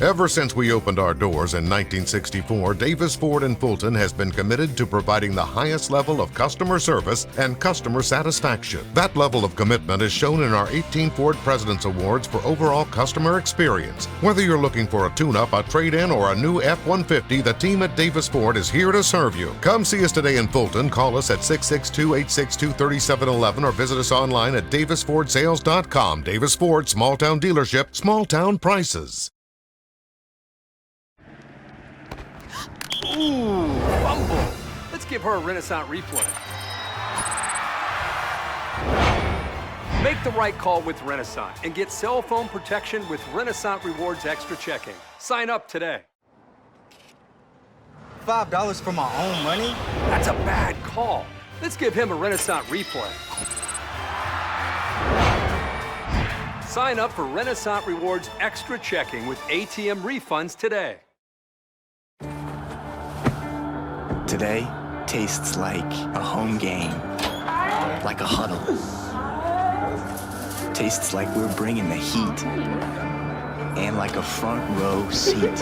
Ever since we opened our doors in 1964, Davis Ford in Fulton has been committed to providing the highest level of customer service and customer satisfaction. That level of commitment is shown in our 18 Ford President's Awards for overall customer experience. Whether you're looking for a tune-up, a trade-in, or a new F-150, the team at Davis Ford is here to serve you. Come see us today in Fulton. Call us at 662-862-3711 or visit us online at davisfordsales.com. Davis Ford, small town dealership, small town prices. Ooh, fumble. Let's give her a Renaissance replay. Make the right call with Renaissance and get cell phone protection with Renaissance Rewards Extra Checking. Sign up today. $5 for my own money? That's a bad call. Let's give him a Renaissance replay. Sign up for Renaissance Rewards Extra Checking with ATM refunds today. Today tastes like a home game, like a huddle. Tastes like we're bringing the heat, and like a front row seat.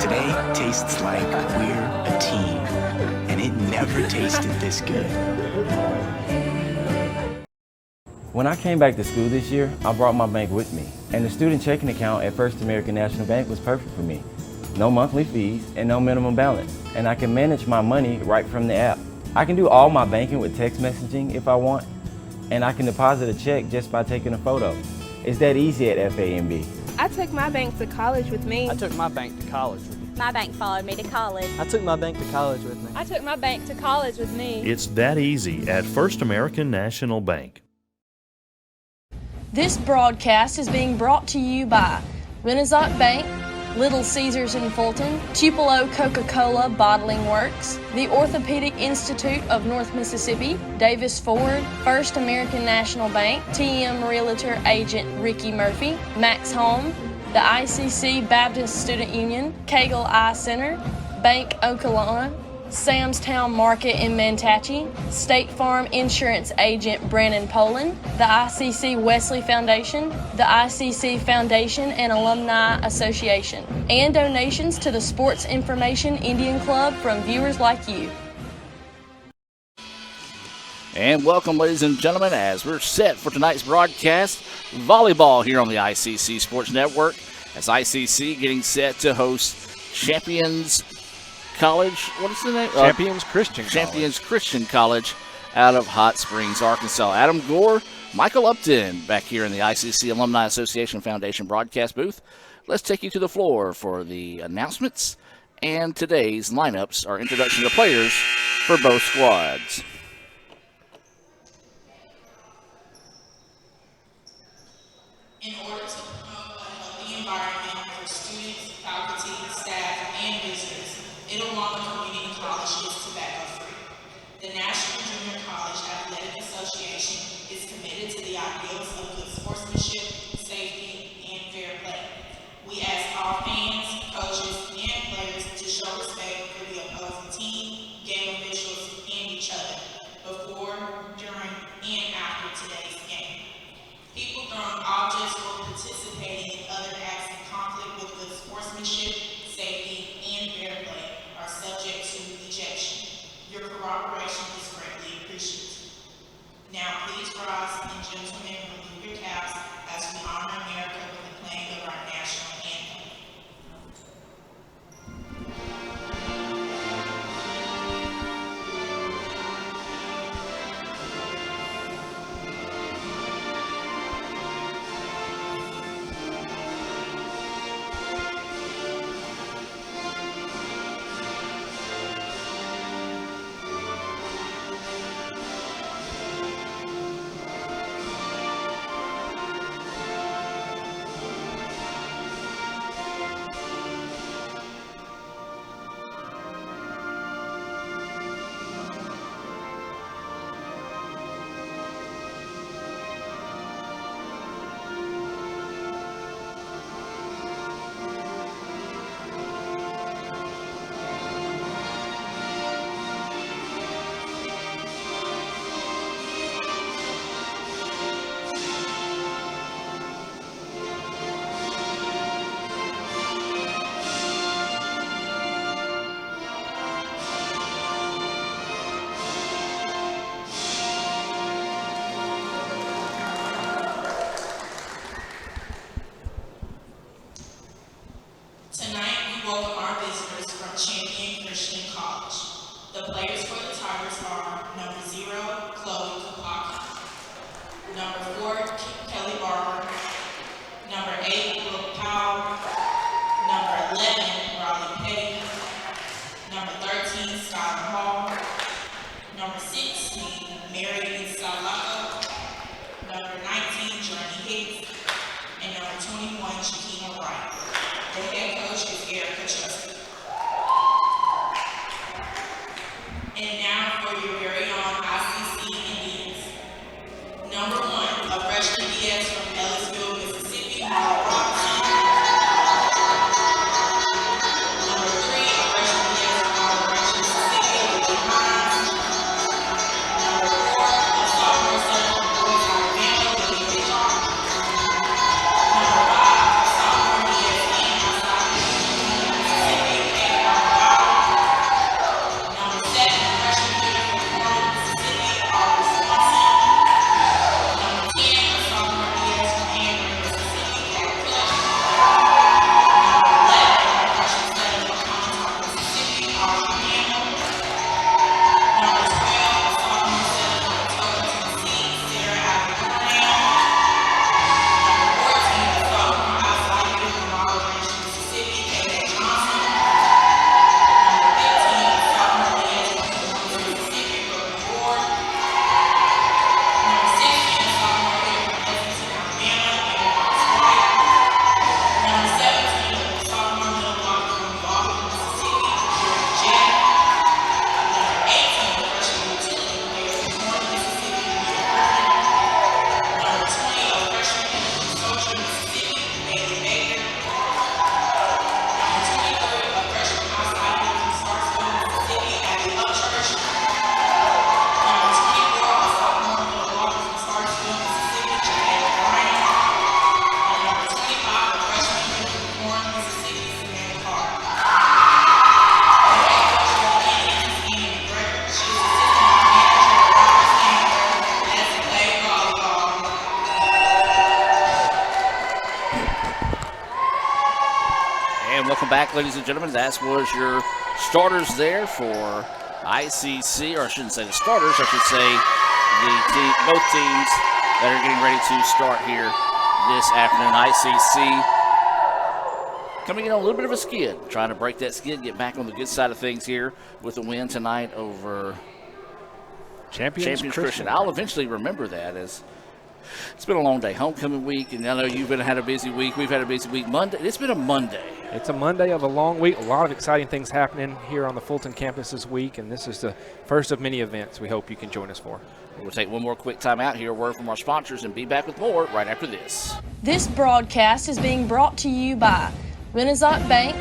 Today tastes like we're a team, and it never tasted this good. When I came back to school this year, I brought my bank with me, and the student checking account at First American National Bank was perfect for me. No monthly fees and no minimum balance, and I can manage my money right from the app. I can do all my banking with text messaging if I want, and I can deposit a check just by taking a photo. It's that easy at FAMB. I took my bank to college with me. I took my bank to college with me. My bank followed me to college. I took my bank to college with me. I took my bank to college with me. It's that easy at First American National Bank. This broadcast is being brought to you by Renaissance Bank, Little Caesars in Fulton, Tupelo Coca-Cola Bottling Works, the Orthopedic Institute of North Mississippi, Davis Ford, First American National Bank, TM Realtor Agent Ricky Murphy, Max Home, the ICC Baptist Student Union, Cagle Eye Center, Bank Okolona, Sam's Town Market in Manatee, State Farm Insurance Agent Brandon Poland, the ICC Wesley Foundation, the ICC Foundation and Alumni Association, and donations to the Sports Information Indian Club from viewers like you. And welcome, ladies and gentlemen, as we're set for tonight's broadcast, volleyball here on the ICC Sports Network, as ICC getting set to host Champions College, what is the name? Champions Christian Champions Christian College out of Hot Springs, Arkansas. Adam Gore, Michael Upton back here in the ICC Alumni Association Foundation broadcast booth. Let's take you to the floor for the announcements and today's lineups, our introduction to players for both squads. In order to promote a healthy environment for students, faculty, staff, and visitors, Itawamba Community College is tobacco-free. The National Junior College Athletic Association is committed to the ideals of good sportsmanship, safety, and fair play. We ask all fans, coaches, and players to show respect for the opposing team, game officials, and each other before, during, and after today's game. People throwing objects or participating in other acts in conflict with good sportsmanship, safety, and fair play are subject to ejection. Your cooperation is greatly appreciated. Now please rise and gentlemen remove your caps as we honor America with the playing of our national anthem. back, ladies and gentlemen. That was your starters there for ICC, or I shouldn't say the starters, I should say both teams that are getting ready to start here this afternoon. ICC coming in on a little bit of a skid, trying to break that skid, get back on the good side of things here with a win tonight over Champions Christian. I'll eventually remember that, as it's been a long day, homecoming week, and I know you've had a busy week. We've had a busy week. Monday, it's been a Monday. It's a Monday of a long week. A lot of exciting things happening here on the Fulton campus this week, and this is the first of many events we hope you can join us for. We'll take one more quick time out here, a word from our sponsors, and be back with more right after this. This broadcast is being brought to you by Renaissance Bank,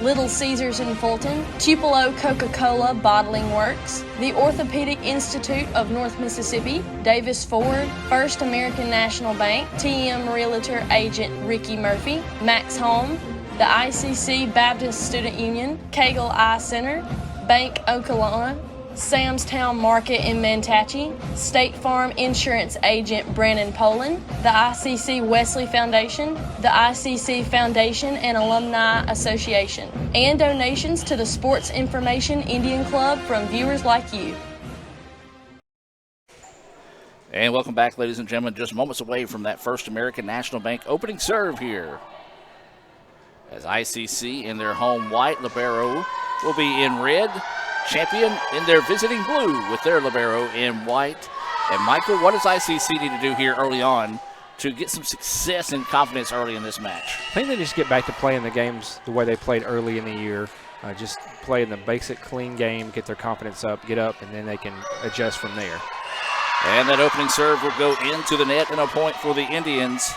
Little Caesars in Fulton, Tupelo Coca-Cola Bottling Works, the Orthopedic Institute of North Mississippi, Davis Ford, First American National Bank, TM Realtor Agent Ricky Murphy, Max Home, the ICC Baptist Student Union, Cagle Eye Center, Bank Okolona, Sam's Town Market in Manatee, State Farm Insurance Agent Brandon Poland, the ICC Wesley Foundation, the ICC Foundation and Alumni Association, and donations to the Sports Information Indian Club from viewers like you. And welcome back, ladies and gentlemen. Just moments away from that First American National Bank opening serve here, as ICC in their home white, libero will be in red, Champion in their visiting blue with their libero in white. And Michael, what does ICC need to do here early on to get some success and confidence early in this match? I think they just get back to playing the games the way they played early in the year. Just play in the basic clean game, get their confidence up, get up, and then they can adjust from there. And that opening serve will go into the net and a point for the Indians.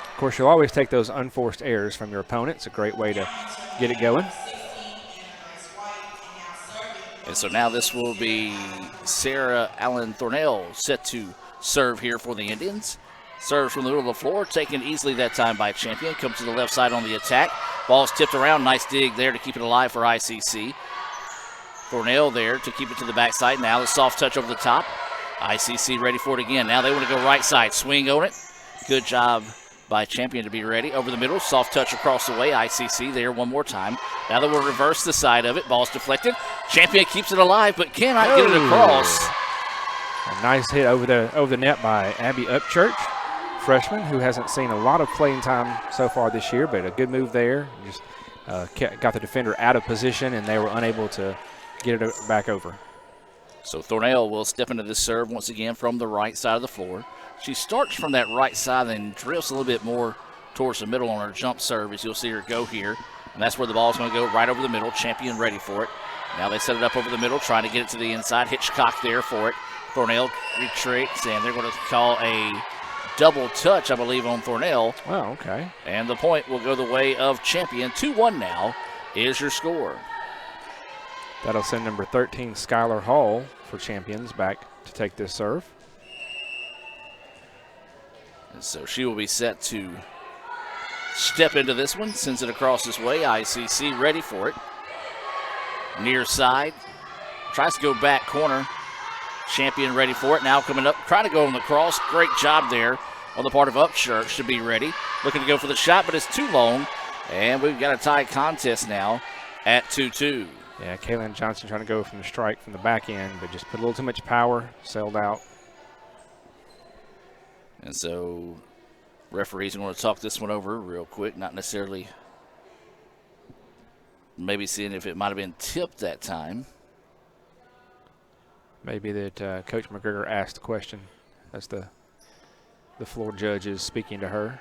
Of course, you'll always take those unforced errors from your opponent. It's a great way to get it going. And so now this will be Sarah Allen Thornell set to serve here for the Indians. Serves from the middle of the floor, taken easily that time by Champion. Comes to the left side on the attack. Ball's tipped around. Nice dig there to keep it alive for ICC. Thornell there to keep it to the backside. Now the soft touch over the top. ICC ready for it again. Now they want to go right side. Swing on it. Good job by Champion to be ready. Over the middle, soft touch across the way. ICC there one more time. Now they will reverse the side of it. Ball's deflected. Champion keeps it alive, but cannot get it across. A nice hit over the net by Abby Upchurch, freshman, who hasn't seen a lot of playing time so far this year, but a good move there. Just got the defender out of position, and they were unable to get it back over. So Thornell will step into this serve once again from the right side of the floor. She starts from that right side and drifts a little bit more towards the middle on her jump serve, as you'll see her go here. And that's where the ball's going to go, right over the middle. Champion ready for it. Now they set it up over the middle, trying to get it to the inside. Hitchcock there for it. Thornell retreats, and they're going to call a double touch, I believe, on Thornell. Oh, okay. And the point will go the way of Champion. 2-1 now is your score. That'll send number 13, Skylar Hall, for Champions back to take this serve. And so she will be set to step into this one, sends it across this way. ICC ready for it. Near side, tries to go back corner. Champion ready for it. Now coming up, trying to go on the cross. Great job there on the part of Upchurch to be ready. Looking to go for the shot, but it's too long. And we've got a tie contest now at 2-2. Yeah, Kaylin Johnson trying to go from the strike from the back end, but just put a little too much power, sailed out. And so referees are going to talk this one over real quick, not necessarily maybe seeing if it might have been tipped that time. Maybe that Coach McGregor asked the question as the floor judge is speaking to her.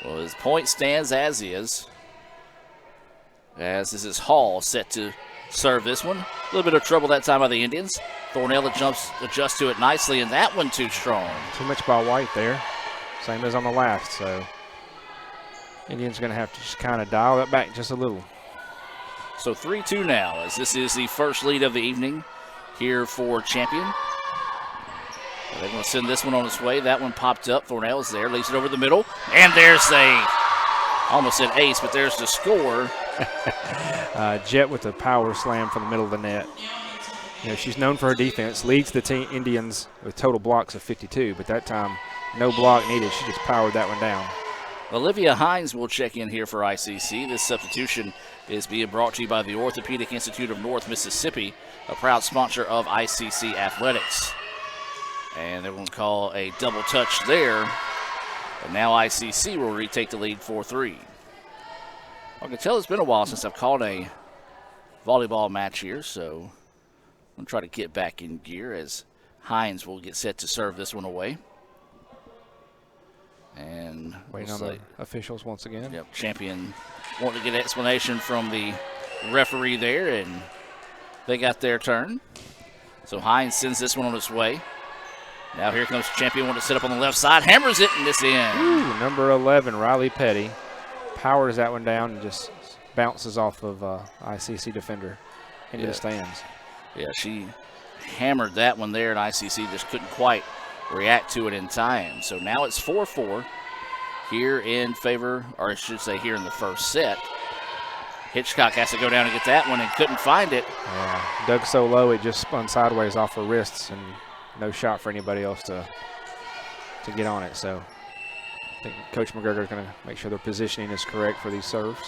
Well, his point stands as is. As this is Hall set to serve this one. A little bit of trouble that time by the Indians. Thornell adjusts to it nicely, and that one too strong. Too much by White there. Same as on the last, so Indians are going to have to just kind of dial that back just a little. So 3-2 now, as this is the first lead of the evening here for Champion. They're going to send this one on its way. That one popped up. Thornell's there, leaves it over the middle, and there's a, almost said ace, but there's the score. Jet with a power slam from the middle of the net. You know, she's known for her defense, leads the team Indians with total blocks of 52, but that time no block needed. She just powered that one down. Olivia Hines will check in here for ICC. This substitution is being brought to you by the Orthopedic Institute of North Mississippi, a proud sponsor of ICC Athletics. And they're going to call a double touch there. And now ICC will retake the lead 4-3. I can tell it's been a while since I've called a volleyball match here, so I'm going to try to get back in gear as Hines will get set to serve this one away. And waiting on the officials once again. Yep, Champion wanting to get an explanation from the referee there, and they got their turn. So Hines sends this one on its way. Now here comes Champion, wanting to sit up on the left side, hammers it, and this in. Ooh, number 11, Riley Petty, powers that one down and just bounces off of ICC defender into the stands. Yeah, she hammered that one there, and ICC just couldn't quite react to it in time. So now it's 4-4 here in favor, or I should say here in the first set. Hitchcock has to go down and get that one and couldn't find it. Yeah, dug so low it just spun sideways off her wrists, and no shot for anybody else to get on it. So I think Coach McGregor is going to make sure their positioning is correct for these serves.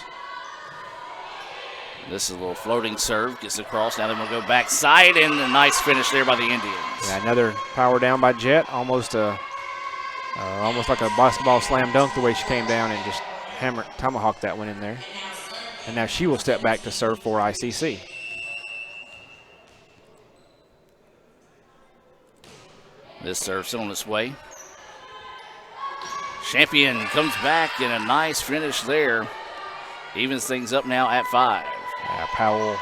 This is a little floating serve, gets across. Now they're going to go backside, and a nice finish there by the Indians. Yeah, another power down by Jet, almost like a basketball slam dunk the way she came down and just tomahawked that one in there. And now she will step back to serve for ICC. This serve still on its way. Champion comes back, and a nice finish there. Evens things up now at 5. Yeah, Powell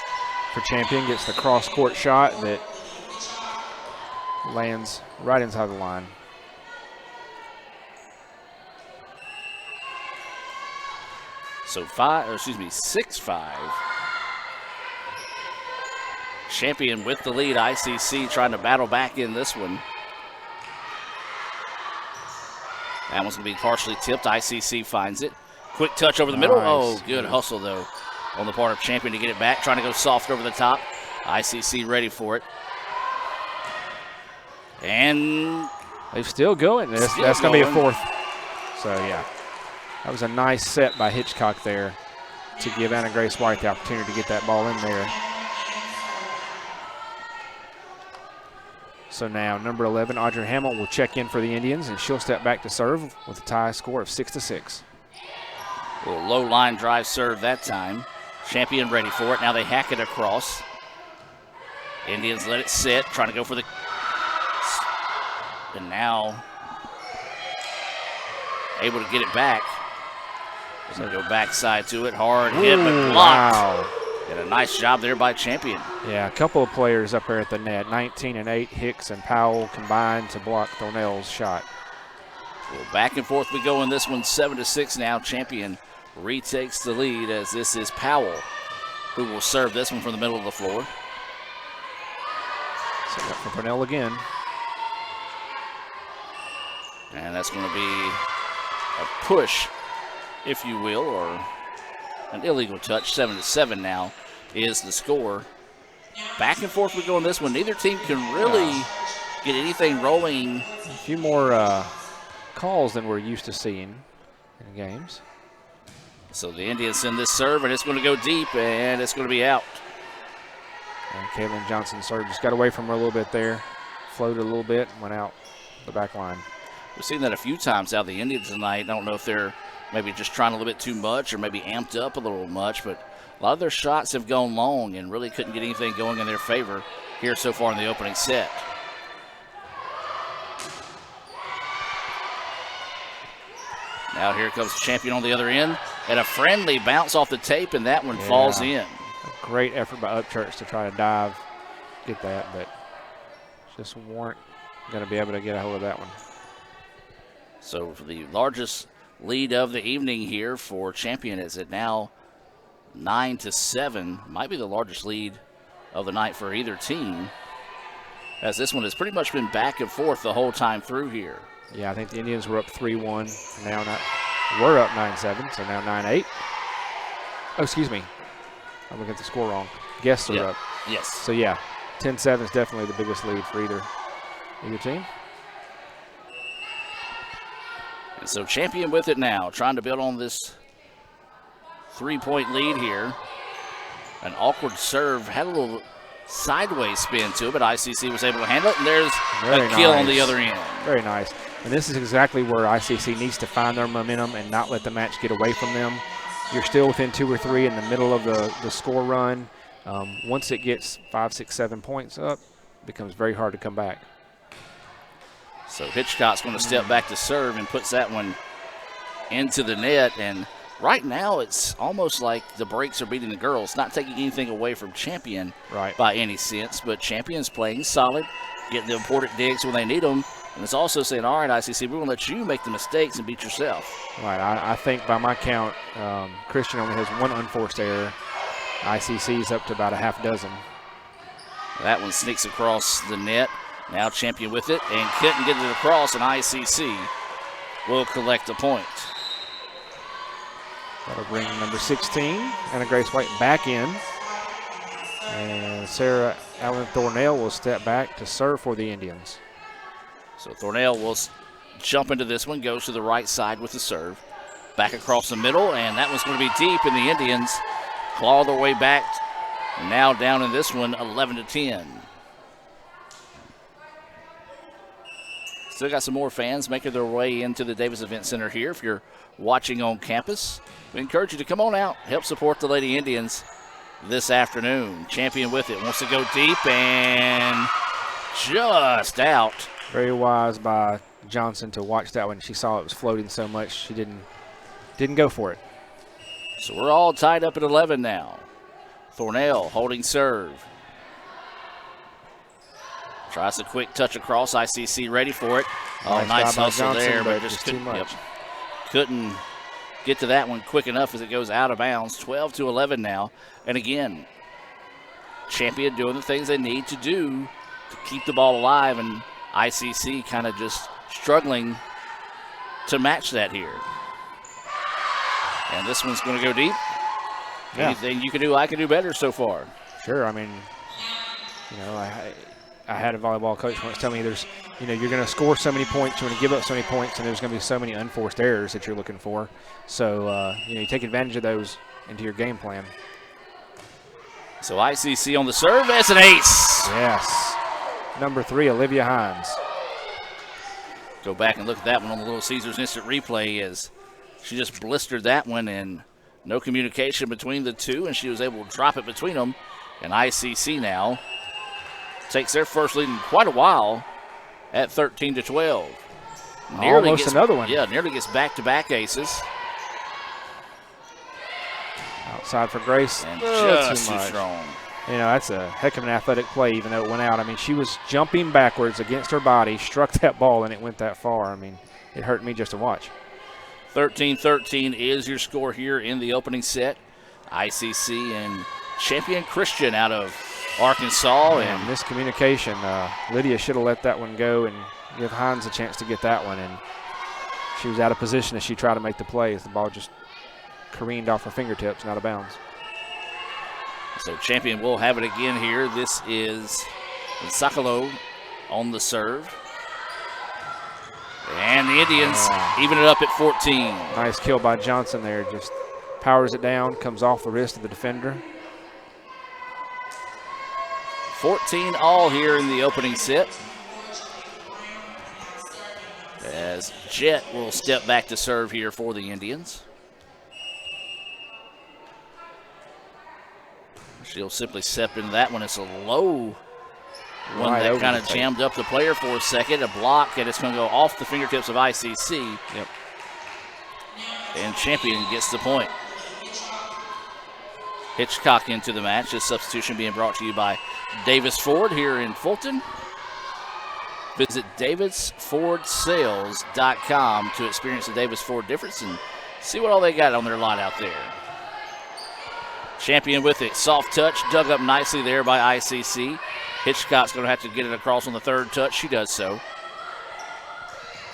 for Champion gets the cross-court shot that lands right inside the line. So 6-5. Champion with the lead. ICC trying to battle back in this one. That one's going to be partially tipped. ICC finds it. Quick touch over the middle. Oh, good hustle, though, on the part of Champion to get it back. Trying to go soft over the top. ICC ready for it. And they're still going. That's going to be a fourth. So, yeah, that was a nice set by Hitchcock there to give Anna Grace White the opportunity to get that ball in there. So now number 11, Audrey Hamill, will check in for the Indians, and she'll step back to serve with a tie score of 6-6. A little low line drive serve that time. Champion ready for it. Now they hack it across. Indians let it sit, trying to go for the... And now able to get it back. So go backside to it. Hard hit, but blocked. Wow. And a nice job there by Champion. Yeah, a couple of players up there at the net. 19 and 8, Hicks and Powell combined to block Thornell's shot. Well, back and forth we go in this one, 7-6 now. Champion retakes the lead as this is Powell who will serve this one from the middle of the floor. Set up for Thornell again. And that's going to be a push, if you will, or an illegal touch. 7-7 now is the score. Back and forth we go in this one. Neither team can really get anything rolling. A few more calls than we're used to seeing in games. So the Indians send this serve, and it's going to go deep, and it's going to be out. And Kaylin Johnson serve just got away from her a little bit there, floated a little bit, went out the back line. We've seen that a few times out of the Indians tonight. I don't know if they're maybe just trying a little bit too much or maybe amped up a little much, but a lot of their shots have gone long and really couldn't get anything going in their favor here so far in the opening set. Now here comes Champion on the other end, and a friendly bounce off the tape, and that one falls in. A great effort by Upchurch to try to dive, get that, but just weren't going to be able to get a hold of that one. So for the largest lead of the evening here for Champion is it now 9-7. Might be the largest lead of the night for either team, as this one has pretty much been back and forth the whole time through here. Yeah, I think the Indians were up 3-1. Now we're up 9-7, so now 9-8. Oh, excuse me. I'm looking at the score wrong. Guests are up. Yes. So, yeah, 10-7 is definitely the biggest lead for either team. So Champion with it now, trying to build on this 3-point lead here. An awkward serve, had a little sideways spin to it, but ICC was able to handle it, and there's a kill on the other end. Very nice. And this is exactly where ICC needs to find their momentum and not let the match get away from them. You're still within 2 or 3 in the middle of the score run. Once it gets 5, 6, 7 points up, it becomes very hard to come back. So Hitchcock's going to step back to serve and puts that one into the net. And right now it's almost like the breaks are beating the girls, not taking anything away from Champion by any sense, but Champion's playing solid, getting the important digs when they need them. And it's also saying, all right, ICC, we're going to let you make the mistakes and beat yourself. Right. I think by my count, Christian only has 1 unforced error. ICC's up to about a half dozen. That one sneaks across the net. Now Champion with it and couldn't get it across, and ICC will collect a point. That'll bring number 16, Anna Grace White, back in. And Sarah Allen Thornell will step back to serve for the Indians. So Thornell will jump into this one, goes to the right side with the serve. Back across the middle, and that one's going to be deep, and the Indians claw their way back. Now down in this one, 11-10. Still got some more fans making their way into the Davis Event Center here. If you're watching on campus, we encourage you to come on out, help support the Lady Indians this afternoon. Champion with it, wants to go deep, and just out. Very wise by Johnson to watch that one. She saw it was floating so much, she didn't go for it. So we're all tied up at 11 now. Thornell holding serve. Tries a quick touch across. ICC ready for it. Oh, nice hustle there, but just couldn't get to that one quick enough as it goes out of bounds. 12-11 now. And again, Champion doing the things they need to do to keep the ball alive, and ICC kind of just struggling to match that here. And this one's going to go deep. Yeah. Anything you can do, I can do better so far. Sure. I mean, I had a volleyball coach once tell me you're going to score so many points, you're going to give up so many points, and there's going to be so many unforced errors that you're looking for. So, you take advantage of those into your game plan. So ICC on the serve, that's an ace. Yes. Number 3, Olivia Hines. Go back and look at that one on the Little Caesars instant replay as she just blistered that one, and no communication between the two, and she was able to drop it between them. And ICC now takes their first lead in quite a while at 13-12. Almost another one. Yeah, nearly gets back-to-back aces. Outside for Grace. And just too strong. That's a heck of an athletic play, even though it went out. I mean, she was jumping backwards against her body, struck that ball, and it went that far. I mean, it hurt me just to watch. 13-13 is your score here in the opening set. ICC and Champion Christian out of Arkansas. And miscommunication. Lydia should have let that one go and give Hines a chance to get that one. And she was out of position as she tried to make the play as the ball just careened off her fingertips and out of bounds. So Champion will have it again here. This is Sakalo on the serve. And the Indians even it up at 14. Nice kill by Johnson there. Just powers it down, comes off the wrist of the defender. 14 all here in the opening set. As Jet will step back to serve here for the Indians. She'll simply step into that one. It's a low one that kind of jammed up the player for a second. A block, and it's going to go off the fingertips of ICC. Yep. And Champion gets the point. Hitchcock into the match. This substitution being brought to you by Davis Ford here in Fulton. Visit davisfordsales.com to experience the Davis Ford difference and see what all they got on their lot out there. Champion with it. Soft touch, dug up nicely there by ICC. Hitchcock's going to have to get it across on the third touch. She does so.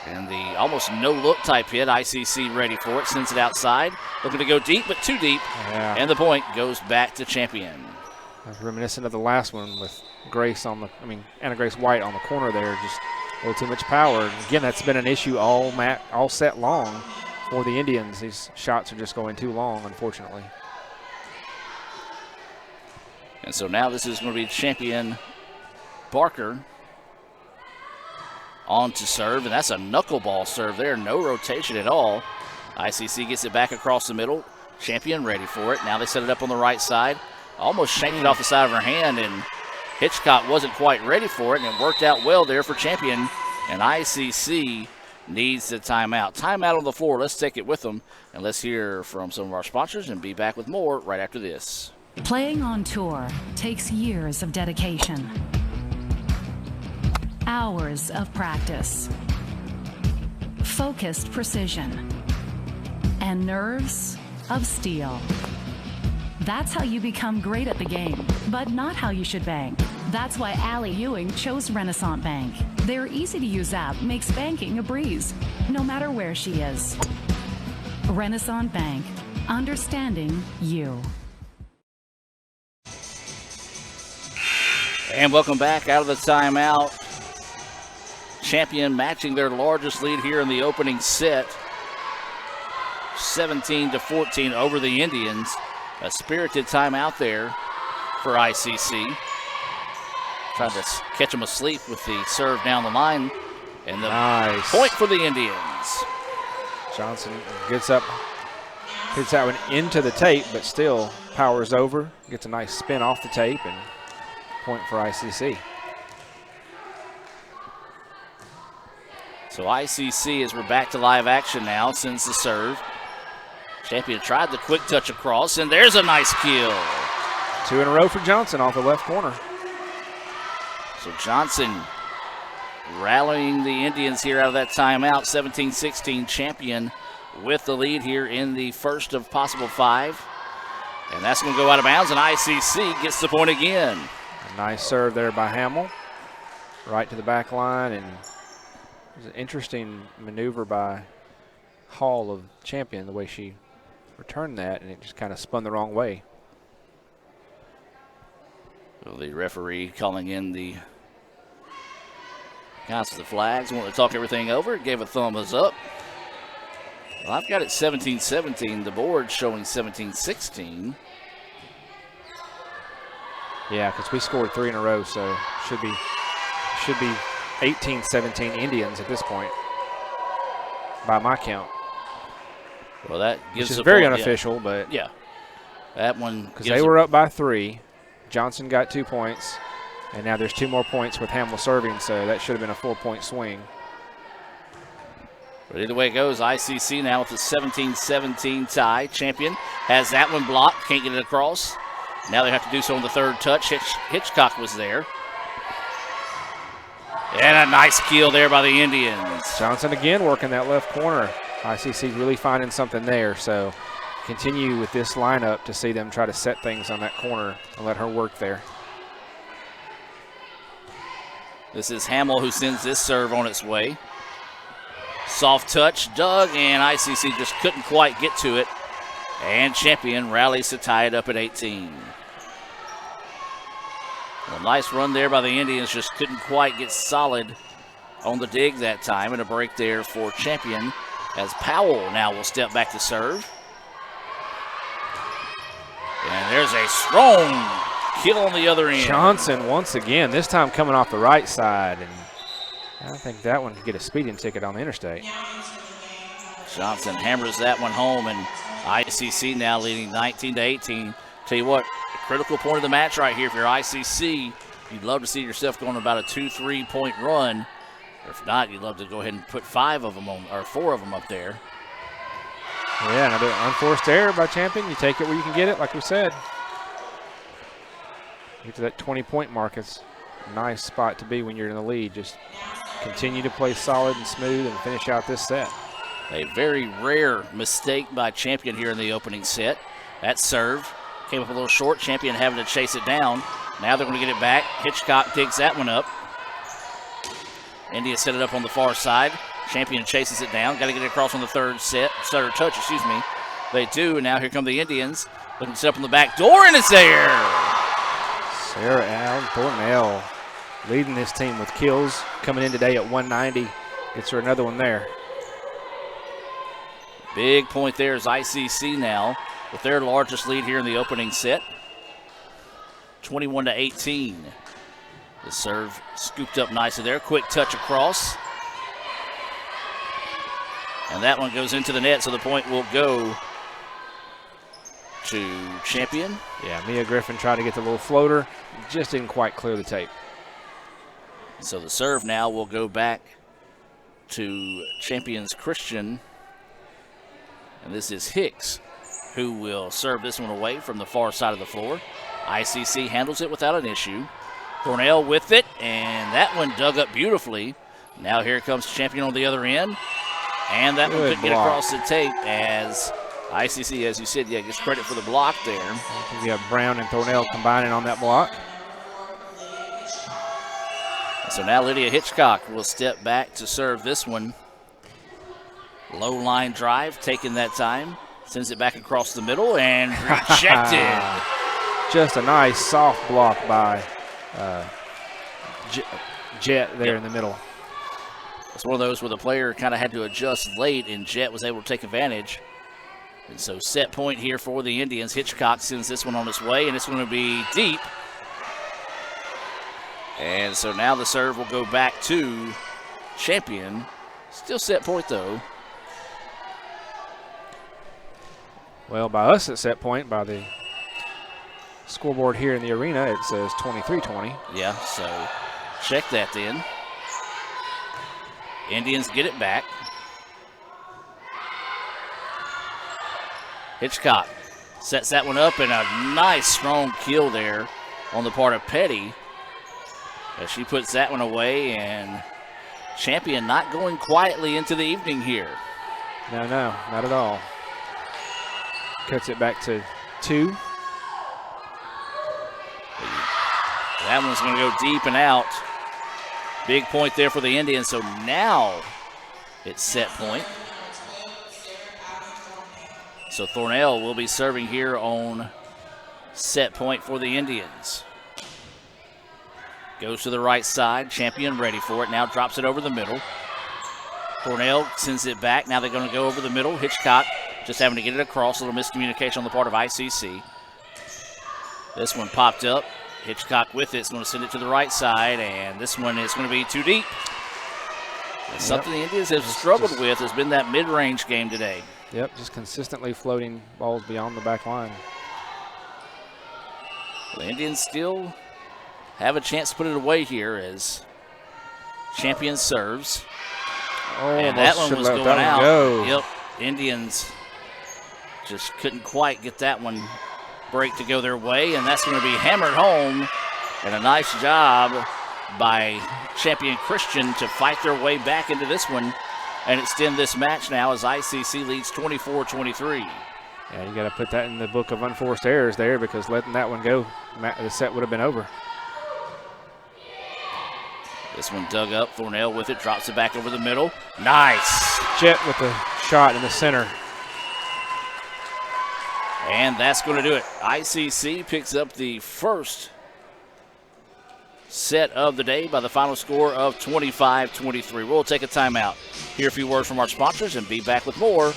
And the almost no-look type hit. ICC ready for it. Sends it outside. Looking to go deep, but too deep. Yeah. And the point goes back to Champion. I was reminiscent of the last one with Anna Grace White on the corner there, just A little too much power. Again, that's been an issue all set long for the Indians. These shots are just going too long, unfortunately. And so now this is going to be champion Barker on to serve, and that's a knuckleball serve there. No rotation at all. ICC gets it back across the middle. Champion ready for it. Now they set it up on the right side. Almost shanked it off the side of her hand, and Hitchcock wasn't quite ready for it, and it worked out well there for Champion. And ICC needs the timeout. Timeout on the floor. Let's take it with them, and let's hear from some of our sponsors and be back with more right after this. Playing on tour takes years of dedication, hours of practice, focused precision, and nerves of steel. That's how you become great at the game, but not how you should bank. That's why Allie Ewing chose Renaissance Bank. Their easy-to-use app makes banking a breeze, no matter where she is. Renaissance Bank, understanding you. And welcome back out of the timeout. Champion matching their largest lead here in the opening set. 17-14 over the Indians. A spirited timeout there for ICC. Trying to catch them asleep with the serve down the line. And the point for the Indians. Johnson gets up, hits that one into the tape, but still powers over. Gets a nice spin off the tape, and point for ICC. So ICC, as we're back to live action now, sends the serve. Champion tried the quick touch across, and there's a nice kill. 2 in a row for Johnson off the left corner. So Johnson rallying the Indians here out of that timeout. 17-16 Champion with the lead here in the first of possible 5. And that's going to go out of bounds, and ICC gets the point again. A nice serve there by Hamill. Right to the back line, and it was an interesting maneuver by Hall of Champion, the way she returned that, and it just kind of spun the wrong way. Well, the referee calling in the counts of the flags, wanted to talk everything over, gave a thumbs up. Well, I've got it 17-17. The board showing 17-16. Yeah, because we scored 3 in a row, so should be 18-17 Indians at this point, by my count. Well, that gives which is very unofficial, but yeah, that one because they were up by 3. Johnson got 2 points, and now there's 2 more points with Hamill serving, so that should have been a 4-point swing. But either way it goes, ICC now with a 17-17 tie. Champion has that one blocked, can't get it across. Now they have to do so on the third touch. Hitchcock was there. And a nice kill there by the Indians. Johnson again working that left corner. ICC really finding something there, so continue with this lineup to see them try to set things on that corner and let her work there. This is Hamill who sends this serve on its way. Soft touch, dug, and ICC just couldn't quite get to it. And Champion rallies to tie it up at 18. A nice run there by the Indians, just couldn't quite get solid on the dig that time. And a break there for Champion as Powell now will step back to serve. And there's a strong kill on the other end. Johnson once again, this time coming off the right side. And I think that one could get a speeding ticket on the interstate. Johnson hammers that one home, and ICC now leading 19-18. Tell you what, a critical point of the match right here. If you're ICC, you'd love to see yourself going about a 2-3 point run. Or if not, you'd love to go ahead and put 5 of them on, or 4 of them up there. Yeah, another unforced error by Champion. You take it where you can get it, like we said. Get to that 20-point mark. It's a nice spot to be when you're in the lead. Just continue to play solid and smooth and finish out this set. A very rare mistake by Champion here in the opening set. That serve came up a little short. Champion having to chase it down. Now they're going to get it back. Hitchcock digs that one up. India set it up on the far side. Champion chases it down. Got to get it across on the third touch, excuse me. They do, and now here come the Indians. Looking to set up on the back door, and it's there. Sarah Allen Thornell leading this team with kills, coming in today at 190. Gets her another one there. Big point there is ICC now with their largest lead here in the opening set. 21-18. The serve scooped up nicely there. Quick touch across. And that one goes into the net, so the point will go to Champion. Yeah, Mia Griffin tried to get the little floater. Just didn't quite clear the tape. So the serve now will go back to Champion's Christian. And this is Hicks, who will serve this one away from the far side of the floor. ICC handles it without an issue. Cornell with it, and that one dug up beautifully. Now here comes Champion on the other end. And that one couldn't get across the tape as ICC, as you said, yeah, gets credit for the block there. You have Brown and Thornell combining on that block. So now Lydia Hitchcock will step back to serve this one. Low line drive, taking that time. Sends it back across the middle and rejected. Just a nice soft block by Jet there in the middle. It's one of those where the player kind of had to adjust late, and Jet was able to take advantage. And so set point here for the Indians. Hitchcock sends this one on its way, and it's going to be deep. And so now the serve will go back to Champion. Still set point, though. Well, by us at set point, by the scoreboard here in the arena, it says 23-20. Yeah, so check that then. Indians get it back. Hitchcock sets that one up, and a nice strong kill there on the part of Petty as she puts that one away, and Champion not going quietly into the evening here. No, not at all. Cuts it back to 2. That one's going to go deep and out. Big point there for the Indians, so now it's set point. So Thornell will be serving here on set point for the Indians. Goes to the right side, Champion ready for it, now drops it over the middle. Thornell sends it back, now they're going to go over the middle. Hitchcock just having to get it across, a little miscommunication on the part of ICC. This one popped up. Hitchcock with it is going to send it to the right side, and this one is going to be too deep. It's something the Indians have struggled with has been that mid-range game today. Yep, just consistently floating balls beyond the back line. The Indians still have a chance to put it away here as Champion serves. Oh, and that one was going out. Go. Yep, Indians just couldn't quite get that one break to go their way, and that's going to be hammered home. And a nice job by Champion Christian to fight their way back into this one and extend this match now as ICC leads 24-23. Yeah, you got to put that in the book of unforced errors there, because letting that one go, the set would have been over. This one dug up. Thornell with it, drops it back over the middle. Nice. Jet with the shot in the center. And that's going to do it. ICC picks up the first set of the day by the final score of 25-23. We'll take a timeout, hear a few words from our sponsors, and be back with more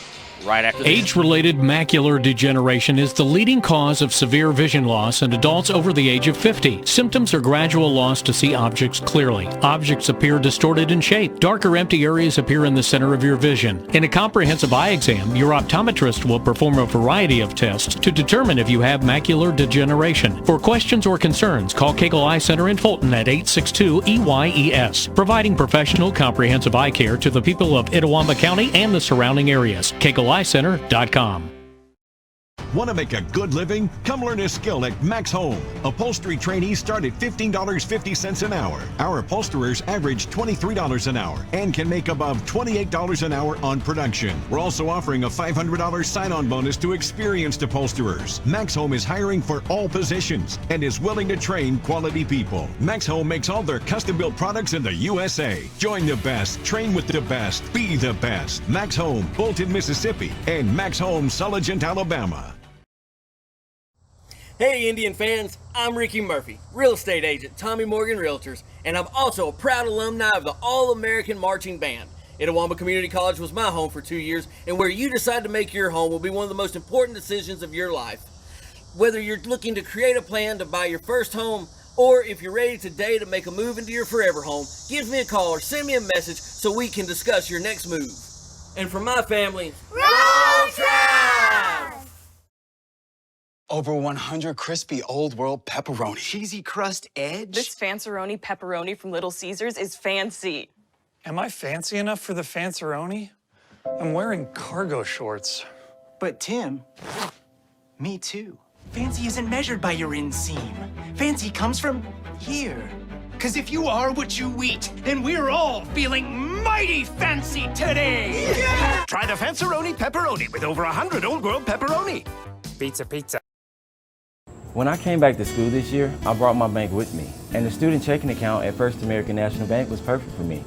right after this. Age-related macular degeneration is the leading cause of severe vision loss in adults over the age of 50. Symptoms are gradual loss to see objects clearly. Objects appear distorted in shape. Darker empty areas appear in the center of your vision. In a comprehensive eye exam, your optometrist will perform a variety of tests to determine if you have macular degeneration. For questions or concerns, call Cagle Eye Center in Fulton at 862-EYES, providing professional comprehensive eye care to the people of Itawamba County and the surrounding areas. CagleEyeCenter.com. Want to make a good living? Come learn a skill at Max Home. Upholstery trainees start at $15.50 an hour. Our upholsterers average $23 an hour and can make above $28 an hour on production. We're also offering a $500 sign-on bonus to experienced upholsterers. Max Home is hiring for all positions and is willing to train quality people. Max Home makes all their custom-built products in the USA. Join the best, train with the best, be the best. Max Home, Bolton, Mississippi, and Max Home, Sulligent, Alabama. Hey Indian fans, I'm Ricky Murphy, real estate agent, Tommy Morgan Realtors, and I'm also a proud alumni of the All-American Marching Band. Itawamba Community College was my home for 2 years, and where you decide to make your home will be one of the most important decisions of your life. Whether you're looking to create a plan to buy your first home, or if you're ready today to make a move into your forever home, give me a call or send me a message so we can discuss your next move. And for my family, roll Tribe! Over 100 crispy Old World pepperoni. Cheesy crust edge. This Fanceroni pepperoni from Little Caesars is fancy. Am I fancy enough for the Fanceroni? I'm wearing cargo shorts. But Tim, me too. Fancy isn't measured by your inseam. Fancy comes from here. Cause if you are what you eat, then we're all feeling mighty fancy today. Yeah! Try the Fanceroni pepperoni with over 100 Old World pepperoni. Pizza, pizza. When I came back to school this year, I brought my bank with me, and the student checking account at First American National Bank was perfect for me.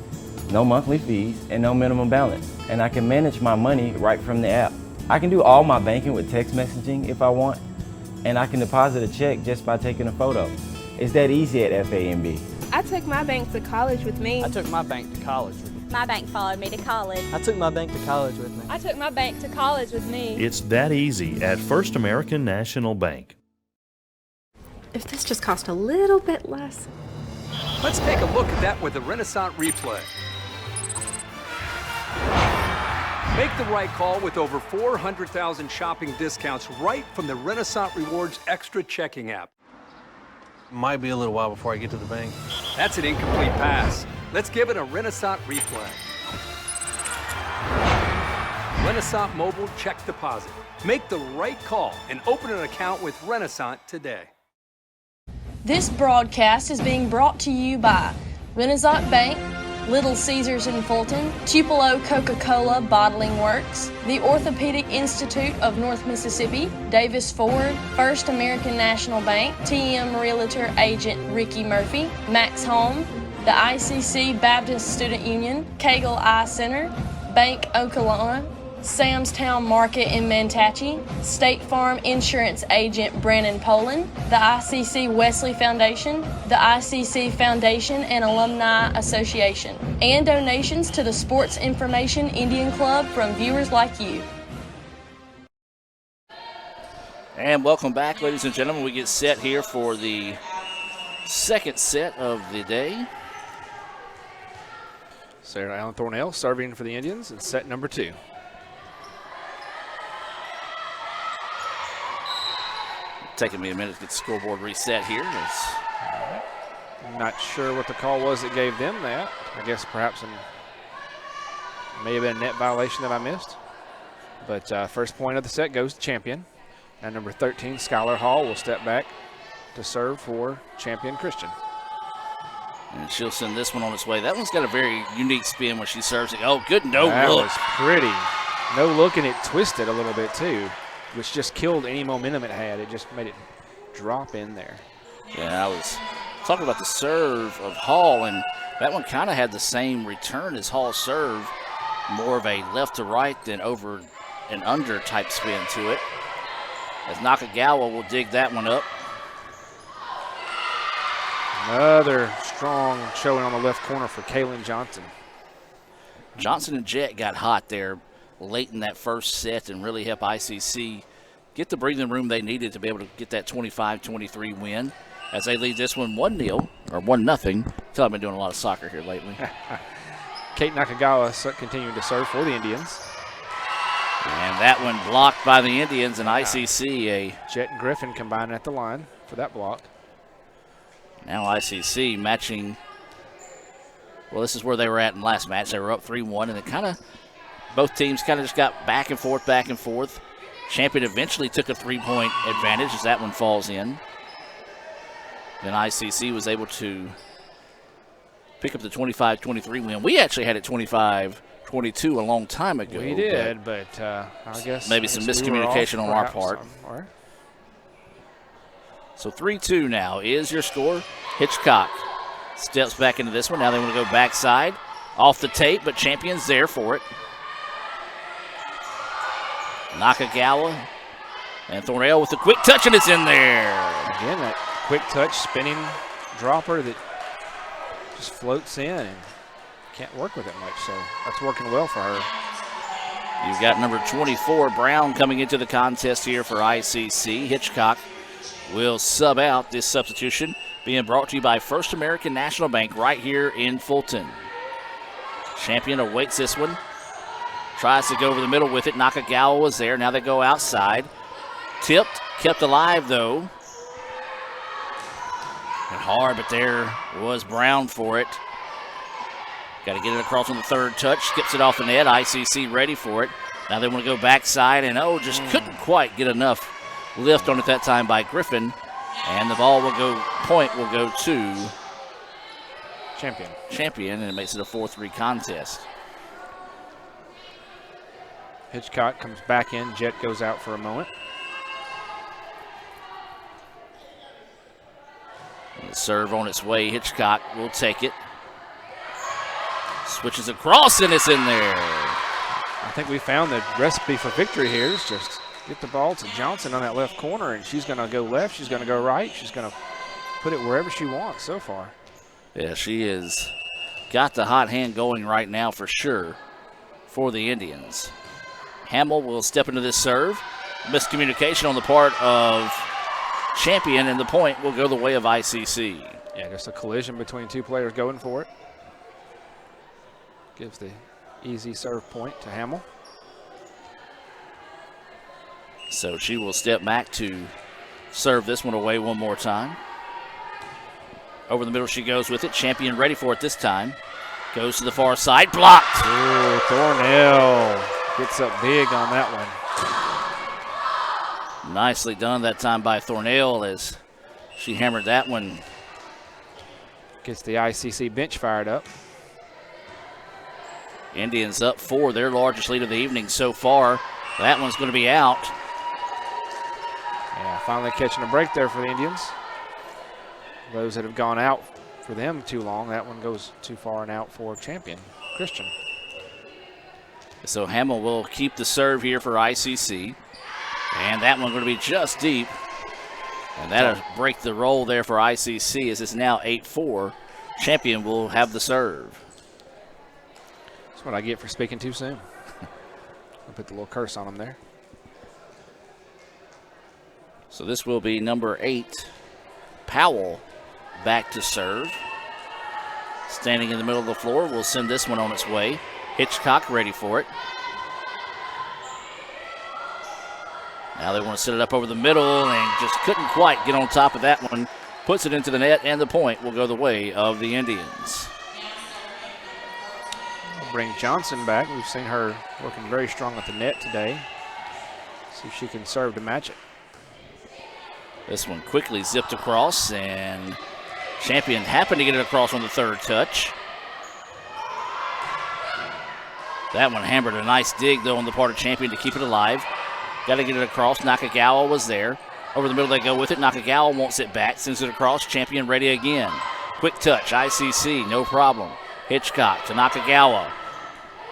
No monthly fees and no minimum balance, and I can manage my money right from the app. I can do all my banking with text messaging if I want, and I can deposit a check just by taking a photo. It's that easy at FAMB. I took my bank to college with me. I took my bank to college with me. My bank followed me to college. I took my bank to college with me. I took my bank to college with me. It's that easy at First American National Bank. If this just cost a little bit less. Let's take a look at that with the Renaissance replay. Make the right call with over 400,000 shopping discounts right from the Renaissance Rewards Extra Checking app. Might be a little while before I get to the bank. That's an incomplete pass. Let's give it a Renaissance replay. Renaissance Mobile Check Deposit. Make the right call and open an account with Renaissance today. This broadcast is being brought to you by Renaissance Bank, Little Caesars in Fulton, Tupelo Coca-Cola Bottling Works, the Orthopedic Institute of North Mississippi, Davis Ford, First American National Bank, TM Realtor Agent Ricky Murphy, Max Home, the ICC Baptist Student Union, Cagle Eye Center, Bank Okolona, Sam's Town Market in Mantachie, State Farm Insurance Agent Brandon Poland, the ICC Wesley Foundation, the ICC Foundation and Alumni Association, and donations to the Sports Information Indian Club from viewers like you. And welcome back, ladies and gentlemen. We get set here for the second set of the day. Sarah Allen Thornell serving for the Indians in set number 2. Taking me a minute to get the scoreboard reset here. I'm not sure what the call was that gave them that. I guess perhaps may have been a net violation that I missed. But first point of the set goes to Champion. And number 13, Skylar Hall, will step back to serve for Champion Christian. And she'll send this one on its way. That one's got a very unique spin when she serves it. Oh, good no look. That was pretty. No look, and it twisted a little bit too, which just killed any momentum it had. It just made it drop in there. Yeah, I was talking about the serve of Hall, and that one kind of had the same return as Hall's serve, more of a left to right than over and under type spin to it. As Nakagawa will dig that one up. Another strong showing on the left corner for Kaylin Johnson. Johnson and Jet got hot there late in that first set and really help ICC get the breathing room they needed to be able to get that 25-23 win as they lead this one 1-0 or 1-0. Tell I've been doing a lot of soccer here lately. Kate Nakagawa continuing to serve for the Indians. And that one blocked by the Indians, and ICC. Jet and Griffin combining at the line for that block. Now ICC matching. Well, this is where they were at in last match. They were up 3-1, and it kind of, both teams kind of just got back and forth. Champion eventually took a 3-point advantage as that one falls in. Then ICC was able to pick up the 25-23 win. We actually had it 25-22 a long time ago. We did, but I guess maybe some miscommunication on our part. So 3-2 now is your score. Hitchcock steps back into this one. Now they want to go backside. Off the tape, but Champion's there for it. Nakagawa And Thornell with the quick touch, and it's in there. Again, that quick touch spinning dropper that just floats in and can't work with it much, so that's working well for her. You've got number 24, Brown, coming into the contest here for ICC. Hitchcock will sub out. This substitution being brought to you by First American National Bank right here in Fulton. Champion awaits this one. Tries to go over the middle with it. Nakagawa was there. Now they go outside. Tipped, kept alive though. And hard, but there was Brown for it. Got to get it across on the third touch. Skips it off the net. ICC ready for it. Now they want to go backside, and just couldn't quite get enough lift on it that time by Griffin. And the ball will go, point will go to Champion, and it makes it a 4-3 contest. Hitchcock comes back in. Jet goes out for a moment. And the serve on its way. Hitchcock will take it. Switches across, and it's in there. I think we found the recipe for victory here is just get the ball to Johnson on that left corner, and she's going to go left, she's going to go right, she's going to put it wherever she wants so far. Yeah, she has got the hot hand going right now for sure for the Indians. Hamill will step into this serve. Miscommunication on the part of Champion, and the point will go the way of ICC. Yeah, just a collision between two players going for it. Gives the easy serve point to Hamill. So she will step back to serve this one away one more time. Over the middle she goes with it. Champion ready for it this time. Goes to the far side. Blocked. Ooh, Thornell gets up big on that one. Nicely done that time by Thornell as she hammered that one. Gets the ICC bench fired up. Indians up 4, their largest lead of the evening so far. That one's going to be out. Yeah, finally catching a break there for the Indians. Those that have gone out for them too long, that one goes too far and out for Champion, Christian. So Hamill will keep the serve here for ICC. And that one going to be just deep. And that'll break the roll there for ICC as it's now 8-4. Champion will have the serve. That's what I get for speaking too soon. I'll put the little curse on him there. So this will be number 8, Powell, back to serve. Standing in the middle of the floor, we'll send this one on its way. Hitchcock ready for it. Now they want to set it up over the middle and just couldn't quite get on top of that one. Puts it into the net, and the point will go the way of the Indians. We'll bring Johnson back. We've seen her working very strong at the net today. See if she can serve to match it. This one quickly zipped across, and Champion happened to get it across on the third touch. That one hammered a nice dig, though, on the part of Champion to keep it alive. Got to get it across. Nakagawa was there. Over the middle they go with it. Nakagawa wants it back, sends it across. Champion ready again. Quick touch, ICC, no problem. Hitchcock to Nakagawa.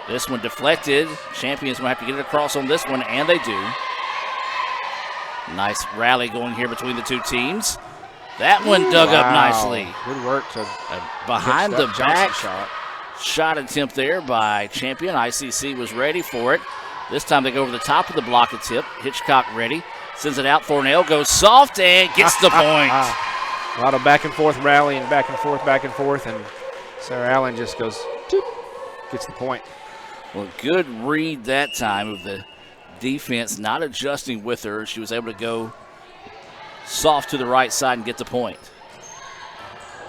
This one deflected. Champion's going to have to get it across on this one, and they do. Nice rally going here between the two teams. That one dug up nicely. Good work to behind the back shot attempt there by Champion. ICC was ready for it. This time they go over the top of the block and tip. Hitchcock ready. Sends it out. Thornell goes soft and gets the point. A lot of back and forth rallying, back and forth, and Sarah Allen just goes, toop, gets the point. Well, good read that time of the defense, not adjusting with her. She was able to go soft to the right side and get the point.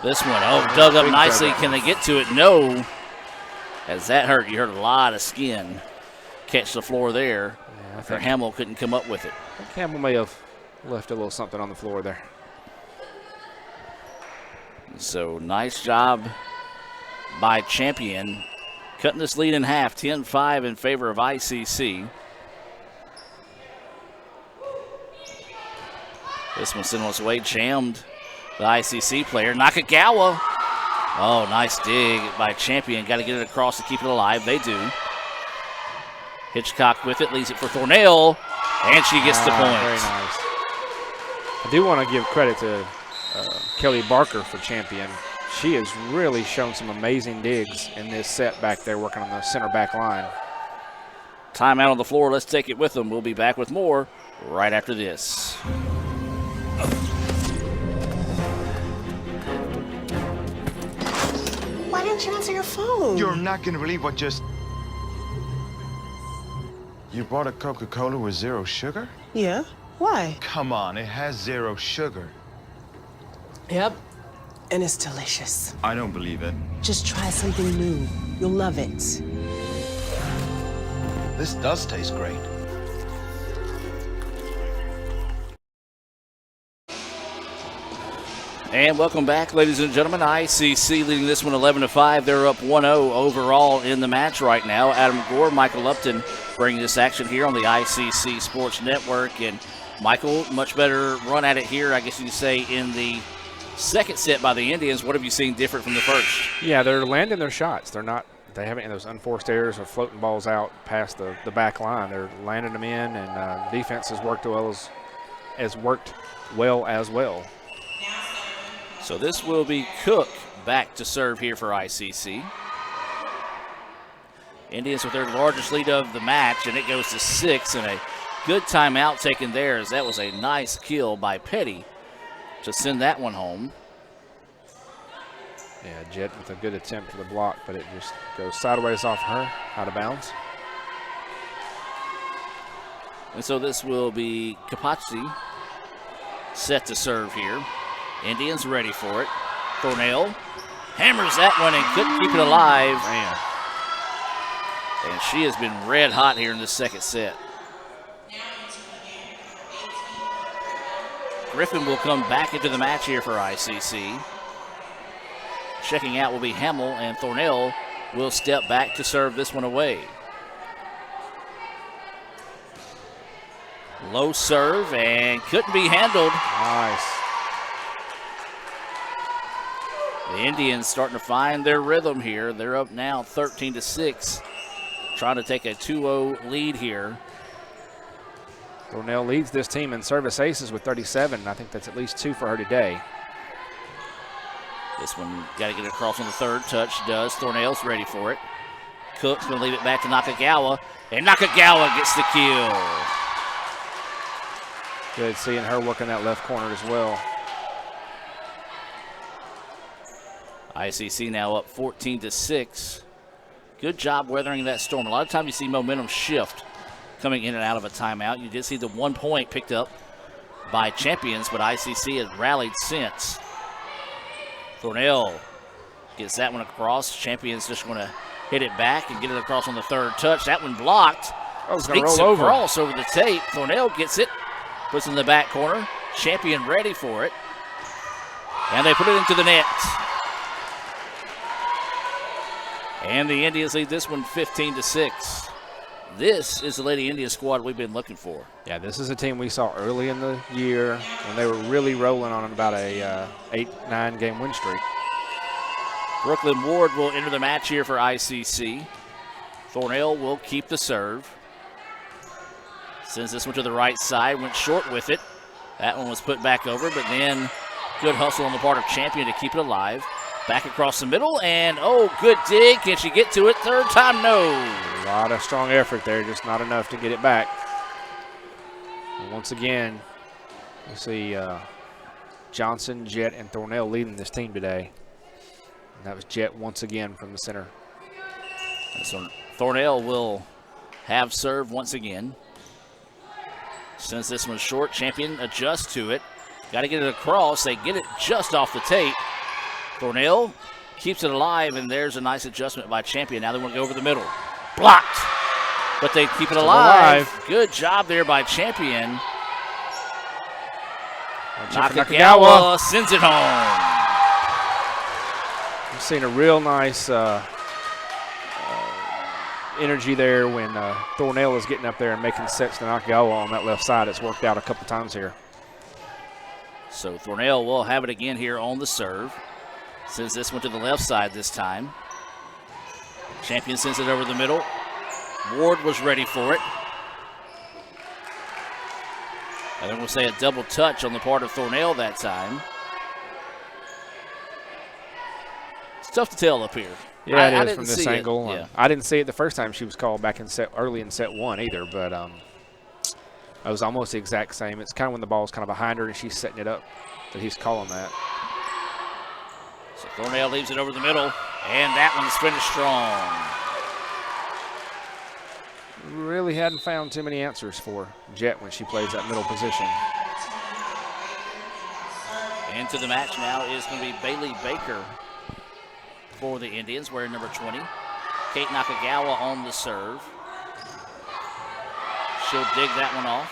This one, dug up nicely. Can they get to it? No. As that hurt, you heard a lot of skin catch the floor there. Yeah, I think Hamill couldn't come up with it. I think Hamill may have left a little something on the floor there. So nice job by Champion, cutting this lead in half, 10-5 in favor of ICC. This one sent on its way, jammed the ICC player. Nakagawa. Oh, nice dig by Champion. Got to get it across to keep it alive. They do. Hitchcock with it, leaves it for Thornell. And she gets the point. Very nice. I do want to give credit to Kelly Barker for champion. She has really shown some amazing digs in this set back there working on the center back line. Timeout on the floor. Let's take it with them. We'll be back with more right after this. Why didn't you answer your phone? You're not going to believe what just... You bought a Coca-Cola with 0 sugar? Yeah. Why? Come on, it has 0 sugar. Yep. And it's delicious. I don't believe it. Just try something new. You'll love it. This does taste great. And welcome back, ladies and gentlemen. ICC leading this one 11-5. They're up 1-0 overall in the match right now. Adam Gore, Michael Upton bringing this action here on the ICC Sports Network. And Michael, much better run at it here, I guess you could say, in the second set by the Indians. What have you seen different from the first? Yeah, they're landing their shots. They haven't those unforced errors or floating balls out past the back line. They're landing them in, and defense has worked well as well. So this will be Cook back to serve here for ICC. Indians with their largest lead of the match, and it goes to 6, and a good timeout taken there, as that was a nice kill by Petty to send that one home. Yeah, Jet with a good attempt for the block, but it just goes sideways off her, out of bounds. And so this will be Capacci set to serve here. Indians ready for it. Thornell hammers that one and couldn't keep it alive. Man. And she has been red hot here in the second set. Griffin will come back into the match here for ICC. Checking out will be Hamill, and Thornell will step back to serve this one away. Low serve and couldn't be handled. Nice. The Indians starting to find their rhythm here. They're up now 13-6, trying to take a 2-0 lead here. Thornell leads this team in service aces with 37, and I think that's at least 2 for her today. This one got to get it across on the third touch. Does. Thornell's ready for it. Cook's going to leave it back to Nakagawa, and Nakagawa gets the kill. Good seeing her working that left corner as well. ICC now up 14-6. Good job weathering that storm. A lot of times you see momentum shift coming in and out of a timeout. You did see the 1 point picked up by Champions, but ICC has rallied since. Thornell gets that one across. Champions just going to hit it back and get it across on the third touch. That one blocked. Sneaks across over the tape. Thornell gets it, puts it in the back corner. Champion ready for it. And they put it into the net. And the Indians lead this one 15-6. This is the Lady Indian squad we've been looking for. Yeah, this is a team we saw early in the year when they were really rolling on about a 8-9 game win streak. Brooklyn Ward will enter the match here for ICC. Thornell will keep the serve. Sends this one to the right side, went short with it. That one was put back over, but then good hustle on the part of Champion to keep it alive. Back across the middle, and good dig. Can she get to it? Third time, no. A lot of strong effort there, just not enough to get it back. And once again, we see Johnson, Jet, and Thornell leading this team today. And that was Jet once again from the center. So Thornell will have serve once again. Since this one's short, Champion adjusts to it. Got to get it across. They get it just off the tape. Thornell keeps it alive, and there's a nice adjustment by Champion. Now they want to go over the middle. Blocked, but they keep it alive. Good job there by Champion. Nakagawa sends it home. We've seen a real nice energy there when Thornell is getting up there and making sets to Nakagawa on that left side. It's worked out a couple times here. So Thornell will have it again here on the serve. Sends this one to the left side this time. Champion sends it over the middle. Ward was ready for it. And then we'll say a double touch on the part of Thornell that time. It's tough to tell up here. Yeah, it is from this angle. Yeah. I didn't see it the first time she was called back in early in set 1 either, but it was almost the exact same. It's kind of when the ball's kind of behind her and she's setting it up that he's calling that. So Thornell leaves it over the middle, and that one's finished strong. Really hadn't found too many answers for Jet when she plays that middle position. Into the match now is going to be Bailey Baker for the Indians, wearing number 20. Kate Nakagawa on the serve. She'll dig that one off.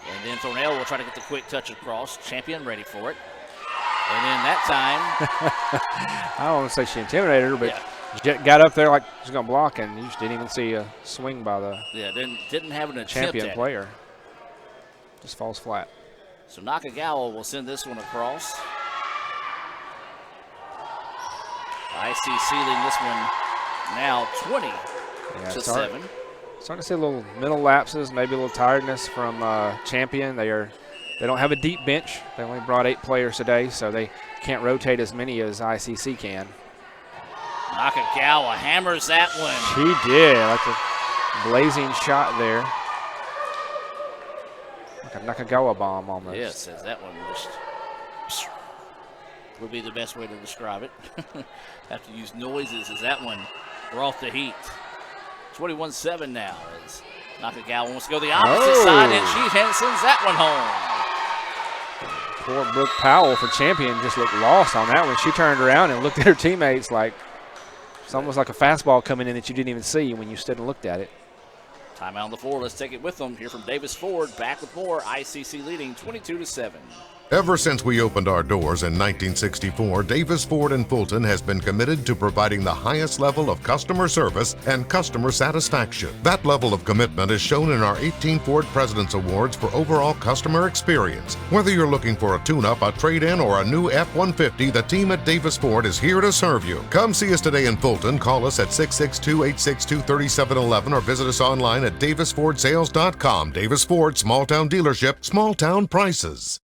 And then Thornell will try to get the quick touch across. Champion ready for it. And then that time. I don't want to say she intimidated her, but Jet got up there like she's going to block, and you just didn't even see a swing by the didn't have an attempt champion at player. It. Just falls flat. So Nakagawa will send this one across. ICC leading this one now 20 to 7. Starting to see a little mental lapses, maybe a little tiredness from Champion. They don't have a deep bench. They only brought 8 players today, so they can't rotate as many as ICC can. Nakagawa hammers that one. She did, like a blazing shot there. Like a Nakagawa bomb almost. Yes, that one just would be the best way to describe it. Have to use noises as that one brought the heat. 21-7 now as Nakagawa wants to go the opposite side, and she sends that one home. Poor Brooke Powell for Champion just looked lost on that one. She turned around and looked at her teammates like it's almost like a fastball coming in that you didn't even see when you stood and looked at it. Timeout on the floor. Let's take it with them here from Davis Ford. Back with more. ICC leading 22-7. Ever since we opened our doors in 1964, Davis Ford in Fulton has been committed to providing the highest level of customer service and customer satisfaction. That level of commitment is shown in our 18 Ford President's Awards for overall customer experience. Whether you're looking for a tune-up, a trade-in, or a new F-150, the team at Davis Ford is here to serve you. Come see us today in Fulton. Call us at 662-862-3711 or visit us online at davisfordsales.com. Davis Ford, small-town dealership, small-town prices.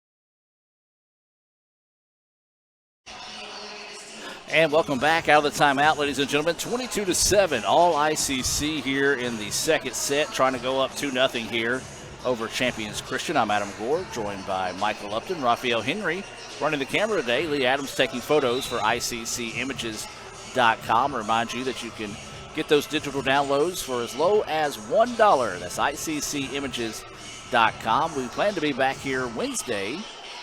And welcome back out of the timeout, ladies and gentlemen. 22-7, all ICC here in the second set, trying to go up 2-0 here over Champions Christian. I'm Adam Gore, joined by Michael Upton, Raphael Henry running the camera today. Lee Adams taking photos for ICCimages.com. Remind you that you can get those digital downloads for as low as $1. That's ICCimages.com. We plan to be back here Wednesday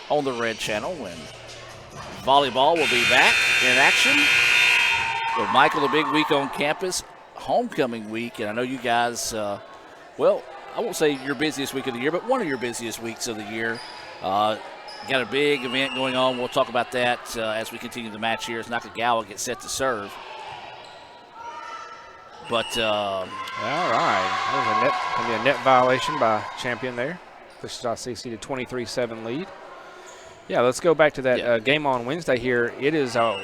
on the Red Channel when volleyball will be back in action. With Michael, a big week on campus, homecoming week, and I know you guys, well, I won't say your busiest week of the year, but one of your busiest weeks of the year. Got a big event going on. We'll talk about that as we continue the match here as Nakagawa gets set to serve. But all right, there's gonna be a net violation by Champion there. Pushes ICC to 23-7 lead. Yeah, let's go back to that game on Wednesday here. It is our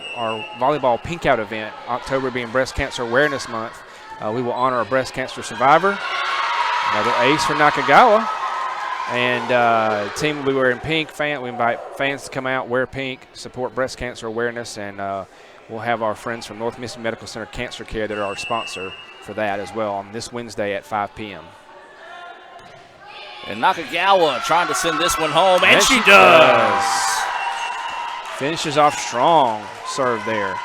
volleyball pink out event, October being Breast Cancer Awareness Month. We will honor a breast cancer survivor. Another ace for Nakagawa. And the team will be wearing pink. We invite fans to come out, wear pink, support breast cancer awareness, and we'll have our friends from North Mississippi Medical Center Cancer Care that are our sponsor for that as well on this Wednesday at 5 p.m. And Nakagawa trying to send this one home, and she does. Finishes off strong serve there.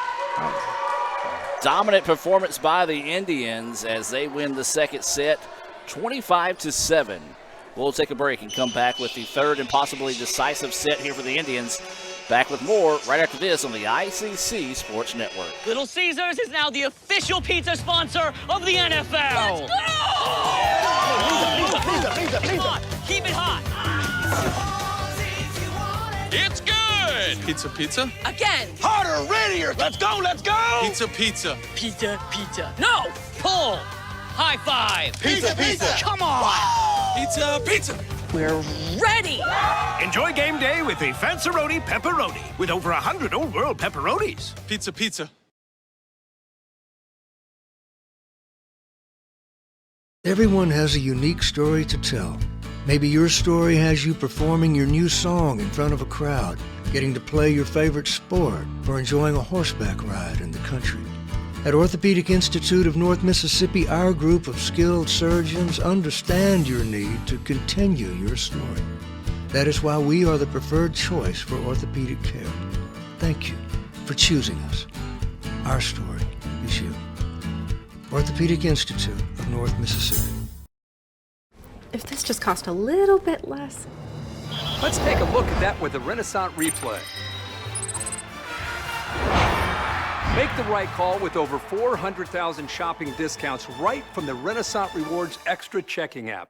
Dominant performance by the Indians as they win the second set, 25-7. We'll take a break and come back with the third and possibly decisive set here for the Indians. Back with more right after this on the ICC Sports Network. Little Caesars is now the official pizza sponsor of the NFL. Let's go! Pizza. Keep it hot. It's good. Pizza. Again. Harder, readier. Let's go. Pizza. Pizza. No, pull. High five. Pizza. Come on. Pizza. We're ready. Enjoy game day with the Fanceroni Pepperoni with over 100 old world pepperonis. Pizza. Everyone has a unique story to tell. Maybe your story has you performing your new song in front of a crowd, getting to play your favorite sport, or enjoying a horseback ride in the country. At Orthopedic Institute of North Mississippi, our group of skilled surgeons understand your need to continue your story. That is why we are the preferred choice for orthopedic care. Thank you for choosing us. Our story is you. Orthopedic Institute of North Mississippi. If this just cost a little bit less. Let's take a look at that with the Renaissance replay. Make the right call with over 400,000 shopping discounts right from the Renaissance Rewards Extra checking app.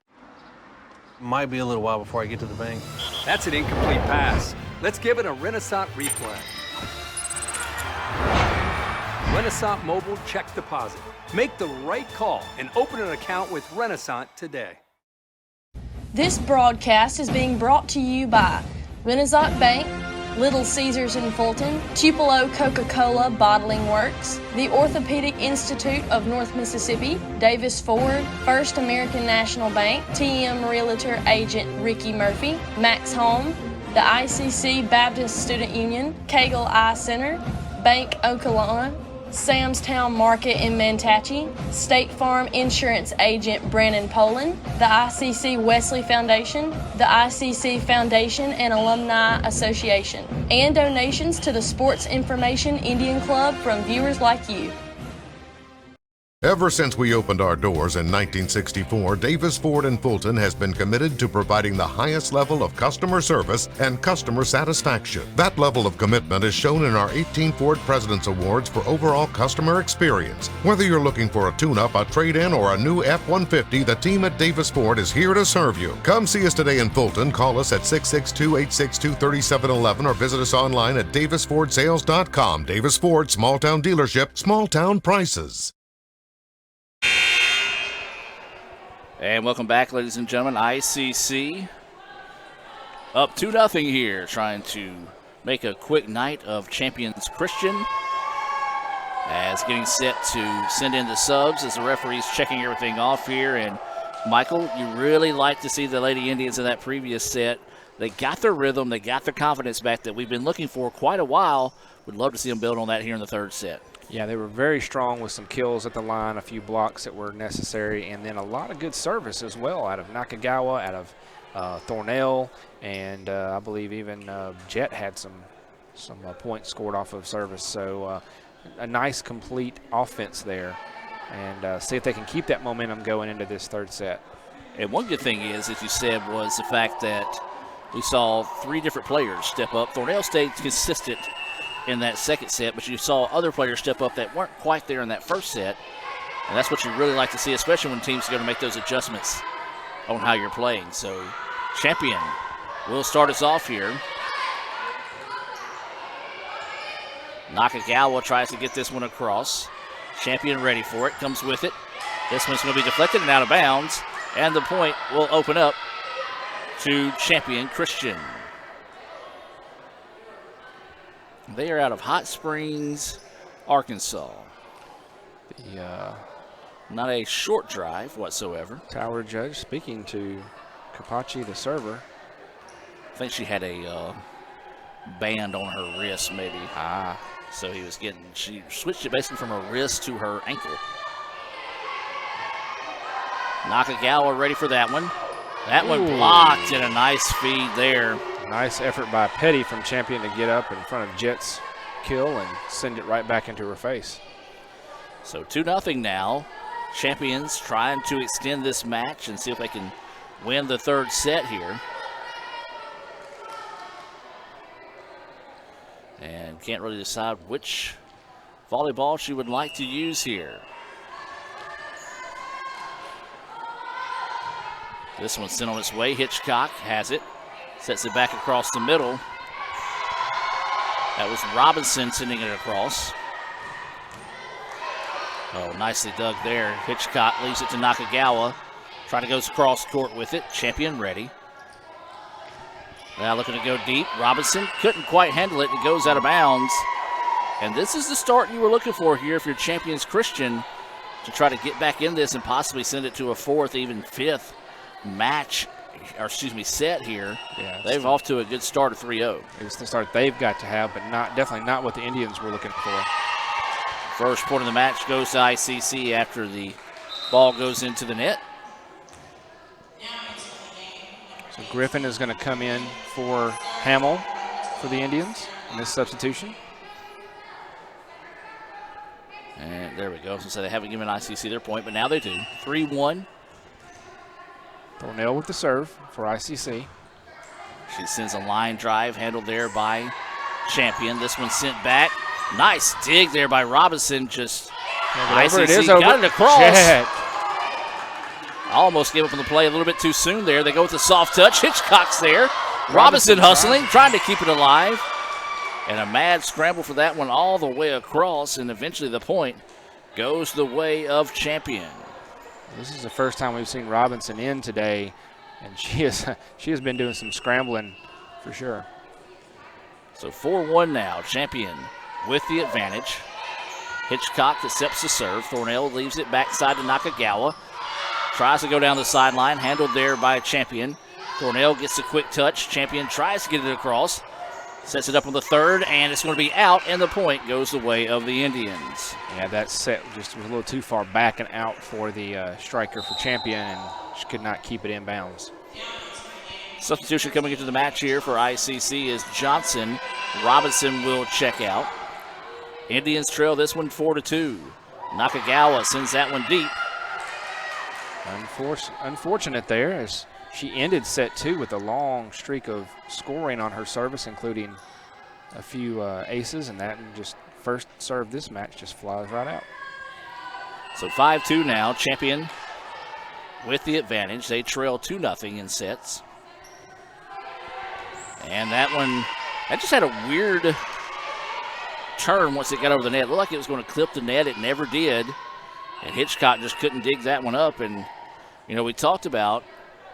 Might be a little while before I get to the bank. That's an incomplete pass. Let's give it a Renaissance replay. Renaissance Mobile Check Deposit. Make the right call and open an account with Renaissance today. This broadcast is being brought to you by Renaissance Bank, Little Caesars in Fulton, Tupelo Coca-Cola Bottling Works, the Orthopedic Institute of North Mississippi, Davis Ford, First American National Bank, TM Realtor Agent Ricky Murphy, Max Home, the ICC Baptist Student Union, Cagle Eye Center, Bank Okolona, Sam's Town Market in Manatee, State Farm Insurance Agent Brandon Poland, the ICC Wesley Foundation, the ICC Foundation and Alumni Association, and donations to the Sports Information Indian Club from viewers like you. Ever since we opened our doors in 1964, Davis Ford in Fulton has been committed to providing the highest level of customer service and customer satisfaction. That level of commitment is shown in our 18 Ford President's Awards for overall customer experience. Whether you're looking for a tune-up, a trade-in, or a new F-150, the team at Davis Ford is here to serve you. Come see us today in Fulton. Call us at 662-862-3711 or visit us online at davisfordsales.com. Davis Ford, small-town dealership, small-town prices. And welcome back, ladies and gentlemen. ICC up 2-0 here, trying to make a quick night of Champions Christian. As getting set to send in the subs as the referee's checking everything off here. And Michael, you really like to see the Lady Indians in that previous set. They got their rhythm, they got their confidence back that we've been looking for quite a while. We'd love to see them build on that here in the third set. Yeah, they were very strong with some kills at the line, a few blocks that were necessary, and then a lot of good service as well out of Nakagawa, out of Thornell, and I believe even Jet had some points scored off of service. So a nice complete offense there, and see if they can keep that momentum going into this third set. And one good thing is, as you said, was the fact that we saw 3 different players step up. Thornell stayed consistent in that second set, but you saw other players step up that weren't quite there in that first set, and that's what you really like to see, especially when teams are going to make those adjustments on how you're playing. So Champion will start us off here. Nakagawa tries to get this one across. Champion ready for it, comes with it. This one's going to be deflected and out of bounds, and the point will open up to Champion Christian. They are out of Hot Springs, Arkansas. Not a short drive whatsoever. Tower judge speaking to Kapachi, the server. I think she had a band on her wrist, maybe. So she switched it basically from her wrist to her ankle. Nakagawa ready for that one. That one blocked, and a nice feed there. Nice effort by Petty from Champion to get up in front of Jet's kill and send it right back into her face. So 2-0 now. Champions trying to extend this match and see if they can win the third set here. And can't really decide which volleyball she would like to use here. This one's sent on its way. Hitchcock has it. Sets it back across the middle. That was Robinson sending it across. Oh, nicely dug there. Hitchcock leaves it to Nakagawa. Trying to go cross court with it. Champion ready. Now looking to go deep. Robinson couldn't quite handle it. It goes out of bounds. And this is the start you were looking for here if you're Champions Christian, to try to get back in this and possibly send it to a 4th, even 5th match or excuse me, set here. Yeah, they've off to a good start of 3-0. It's the start they've got to have, but definitely not what the Indians were looking for. First point of the match goes to ICC after the ball goes into the net. So Griffin is going to come in for Hamill for the Indians in this substitution. And there we go. So they haven't given ICC their point, but now they do. 3-1. Thornell with the serve for ICC. She sends a line drive handled there by Champion. This one sent back. Nice dig there by Robinson. Just ICC got it across. Jet. Almost gave up on the play a little bit too soon there. They go with the soft touch. Hitchcock's there. Robinson hustling, trying to keep it alive. And a mad scramble for that one all the way across, and eventually the point goes the way of Champion. This is the first time we've seen Robinson in today, and she has been doing some scrambling for sure. So 4-1 now. Champion with the advantage. Hitchcock accepts the serve. Thornell leaves it backside to Nakagawa. Tries to go down the sideline, handled there by Champion. Thornell gets a quick touch. Champion tries to get it across. Sets it up on the third, and it's going to be out, and the point goes the way of the Indians. Yeah, that set just was a little too far back and out for the striker for Champion, and she could not keep it in bounds. Substitution coming into the match here for ICC is Johnson. Robinson will check out. Indians trail this one 4-2. Nakagawa sends that one deep. Unfortunate there as she ended set 2 with a long streak of scoring on her service, including a few aces, and that just first serve this match just flies right out. So 5-2 now. Champion with the advantage. They trail 2-0 in sets. And that one, that just had a weird turn once it got over the net. It looked like it was going to clip the net. It never did. And Hitchcock just couldn't dig that one up. And, you know, we talked about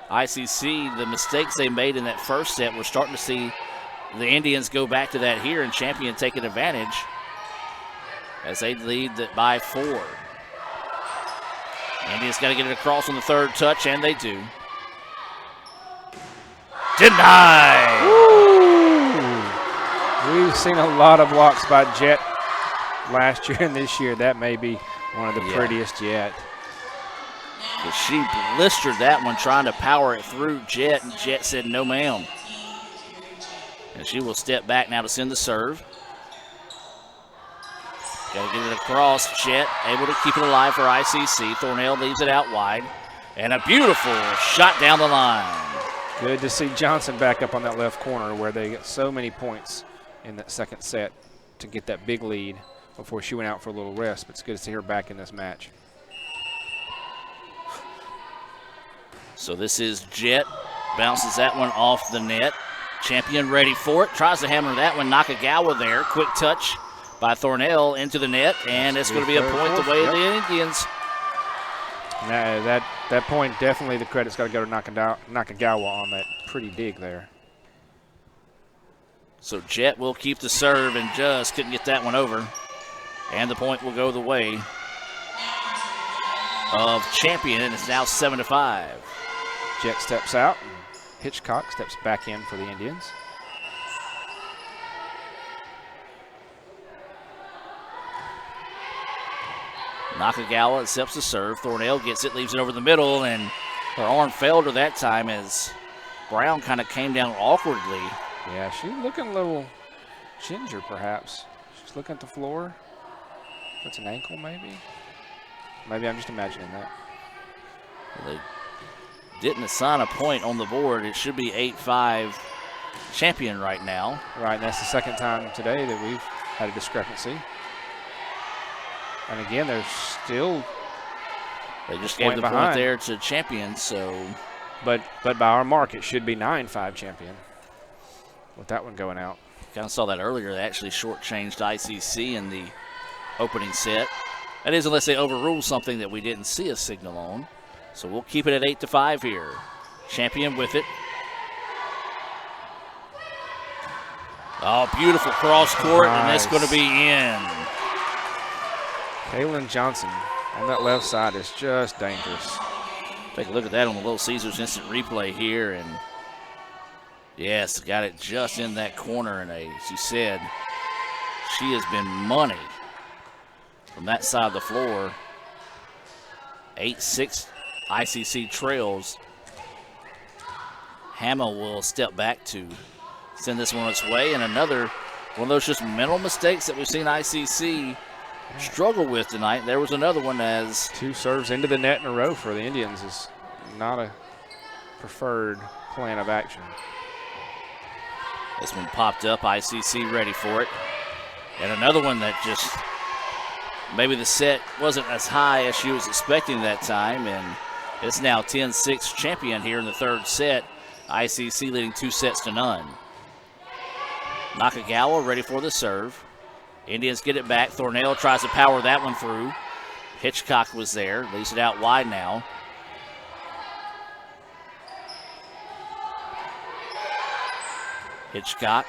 ICC, the mistakes they made in that first set. We're starting to see the Indians go back to that here, and Champion taking advantage as they lead by 4. Indians got to get it across on the third touch, and they do. Denied! We've seen a lot of blocks by Jet last year and this year. That may be one of the prettiest yet. But she blistered that one trying to power it through Jet, and Jet said no ma'am. And she will step back now to send the serve. Got to get it across. Jet able to keep it alive for ICC. Thornell leaves it out wide. And a beautiful shot down the line. Good to see Johnson back up on that left corner where they get so many points in that second set to get that big lead before she went out for a little rest. But it's good to see her back in this match. So this is Jet. Bounces that one off the net. Champion ready for it. Tries to hammer that one. Nakagawa there. Quick touch by Thornell into the net. And it's going to be a point the way of the Indians. That point, definitely the credit's got to go to Nakagawa on that pretty dig there. So Jet will keep the serve and just couldn't get that one over. And the point will go the way of Champion, and it's now 7-5. Jet steps out, and Hitchcock steps back in for the Indians. Nakagawa accepts the serve. Thornell gets it, leaves it over the middle, and her arm failed her that time as Brown kind of came down awkwardly. Yeah, she's looking a little ginger, perhaps. She's looking at the floor. That's an ankle, maybe? Maybe I'm just imagining that. Well, they didn't assign a point on the board. It should be 8-5 Champion right now. Right, and that's the second time today that we've had a discrepancy. And again, they're still They just gave the point there to Champion, so. But by our mark, it should be 9-5 Champion with that one going out. Kind of saw that earlier. They actually shortchanged ICC in the opening set. That is, unless they overrule something that we didn't see a signal on. So we'll keep it at 8-5 here. Champion with it. Oh, beautiful cross court, and that's going to be in. Kaylin Johnson on that left side is just dangerous. Take a look at that on the Little Caesars instant replay here, and yes, got it just in that corner, and as you said, she has been money from that side of the floor. 8-6 ICC trails. Hamill will step back to send this one its way, and another one of those just mental mistakes that we've seen ICC struggle with tonight. There was another one as 2 serves into the net in a row for the Indians is not a preferred plan of action. This one popped up, ICC ready for it. And another one that just, maybe the set wasn't as high as she was expecting that time, and it's now 10-6 champion here in the third set. ICC leading 2-0. Nakagawa ready for the serve. Indians get it back. Thornell tries to power that one through. Hitchcock was there, leaves it out wide now. Hitchcock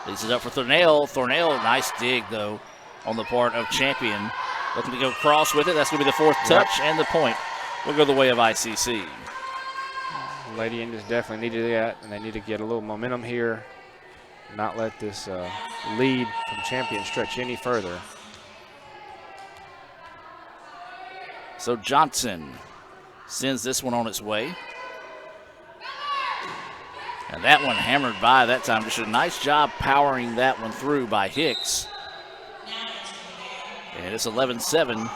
leaves it up for Thornell. Thornell, nice dig though on the part of Champion. Looking to go cross with it. That's going to be the fourth touch, and the point will go the way of ICC. Lady Indians definitely needed that, and they need to get a little momentum here. Not let this lead from Champion stretch any further. So Johnson sends this one on its way. And that one hammered by that time. Just a nice job powering that one through by Hicks. And it's 11-7.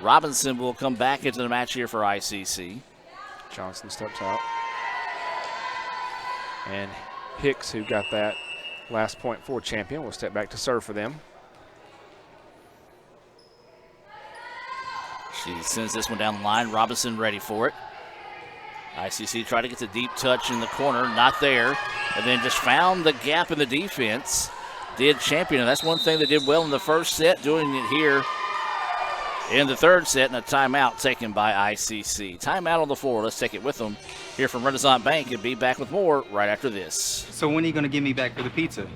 Robinson will come back into the match here for ICC. Johnson steps out. And Hicks, who got that last point for Champion, will step back to serve for them. She sends this one down the line. Robinson ready for it. ICC tried to get the deep touch in the corner, not there, and then just found the gap in the defense. Did Champion, and that's one thing they did well in the first set, doing it here in the third set, and a timeout taken by ICC. Timeout on the floor. Let's take it with them here from Renaissance Bank and be back with more right after this. So when are you going to give me back for the pizza?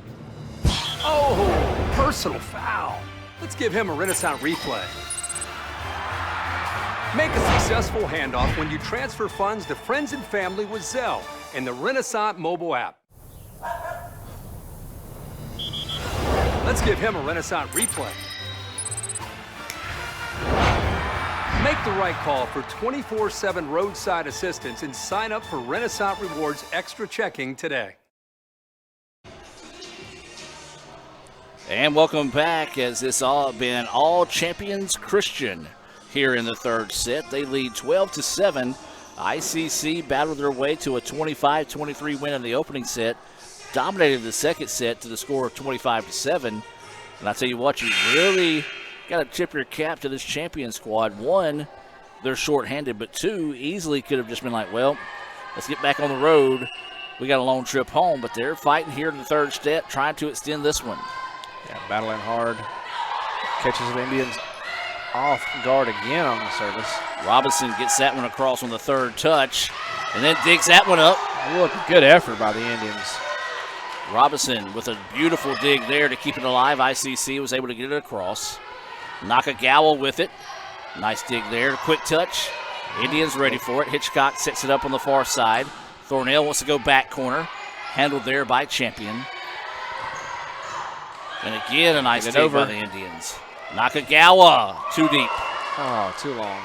Oh, personal foul. Let's give him a Renaissance replay. Make a successful handoff when you transfer funds to friends and family with Zelle and the Renaissance mobile app. Let's give him a Renaissance replay. Make the right call for 24/7 roadside assistance and sign up for Renaissance Rewards Extra Checking today. And welcome back, as this all been all Champions Christian here in the third set. They lead 12-7. ICC battled their way to a 25-23 win in the opening set, dominated the second set to the score of 25-7. And I tell you what, you really got to tip your cap to this Champion squad. One, they're shorthanded, but two, easily could have just been like, well, let's get back on the road. We got a long trip home, but they're fighting here in the third set, trying to extend this one. Yeah, battling hard. Catches the Indians off guard again on the service. Robinson gets that one across on the third touch and then digs that one up. Look, good effort by the Indians. Robinson with a beautiful dig there to keep it alive. ICC was able to get it across. Nakagawa with it. Nice dig there. Quick touch. Indians ready for it. Hitchcock sets it up on the far side. Thornell wants to go back corner. Handled there by Champion. And again, a nice dig by the Indians. Nakagawa, too deep. Oh, too long.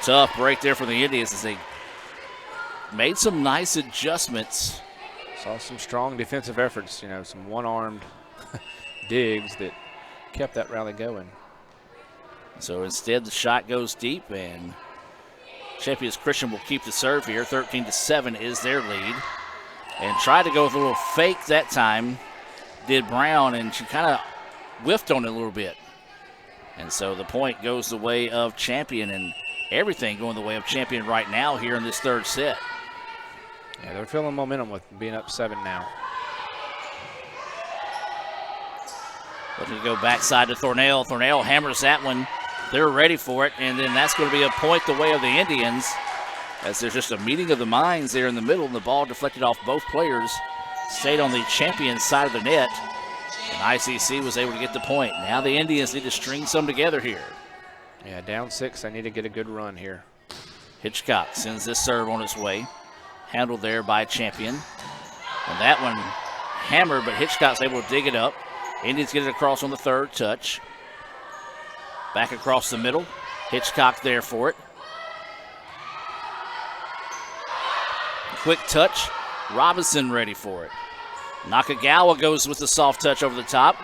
Tough break there for the Indians as they made some nice adjustments. Saw some strong defensive efforts, some one-armed digs that kept that rally going. So instead, the shot goes deep, and Champions Christian will keep the serve here. 13-7 is their lead. And tried to go with a little fake that time, did Brown, and she kind of whiffed on it a little bit. And so the point goes the way of Champion, and everything going the way of Champion right now here in this third set. Yeah, they're feeling momentum with being up 7 now. Looking to go backside to Thornell. Thornell hammers that one. They're ready for it, and then that's going to be a point the way of the Indians, as there's just a meeting of the minds there in the middle, and the ball deflected off both players, stayed on the Champion side of the net. And ICC was able to get the point. Now the Indians need to string some together here. Yeah, down 6. They need to get a good run here. Hitchcock sends this serve on its way. Handled there by Champion. And that one hammered, but Hitchcock's able to dig it up. Indians get it across on the third touch. Back across the middle. Hitchcock there for it. Quick touch. Robinson ready for it. Nakagawa goes with the soft touch over the top.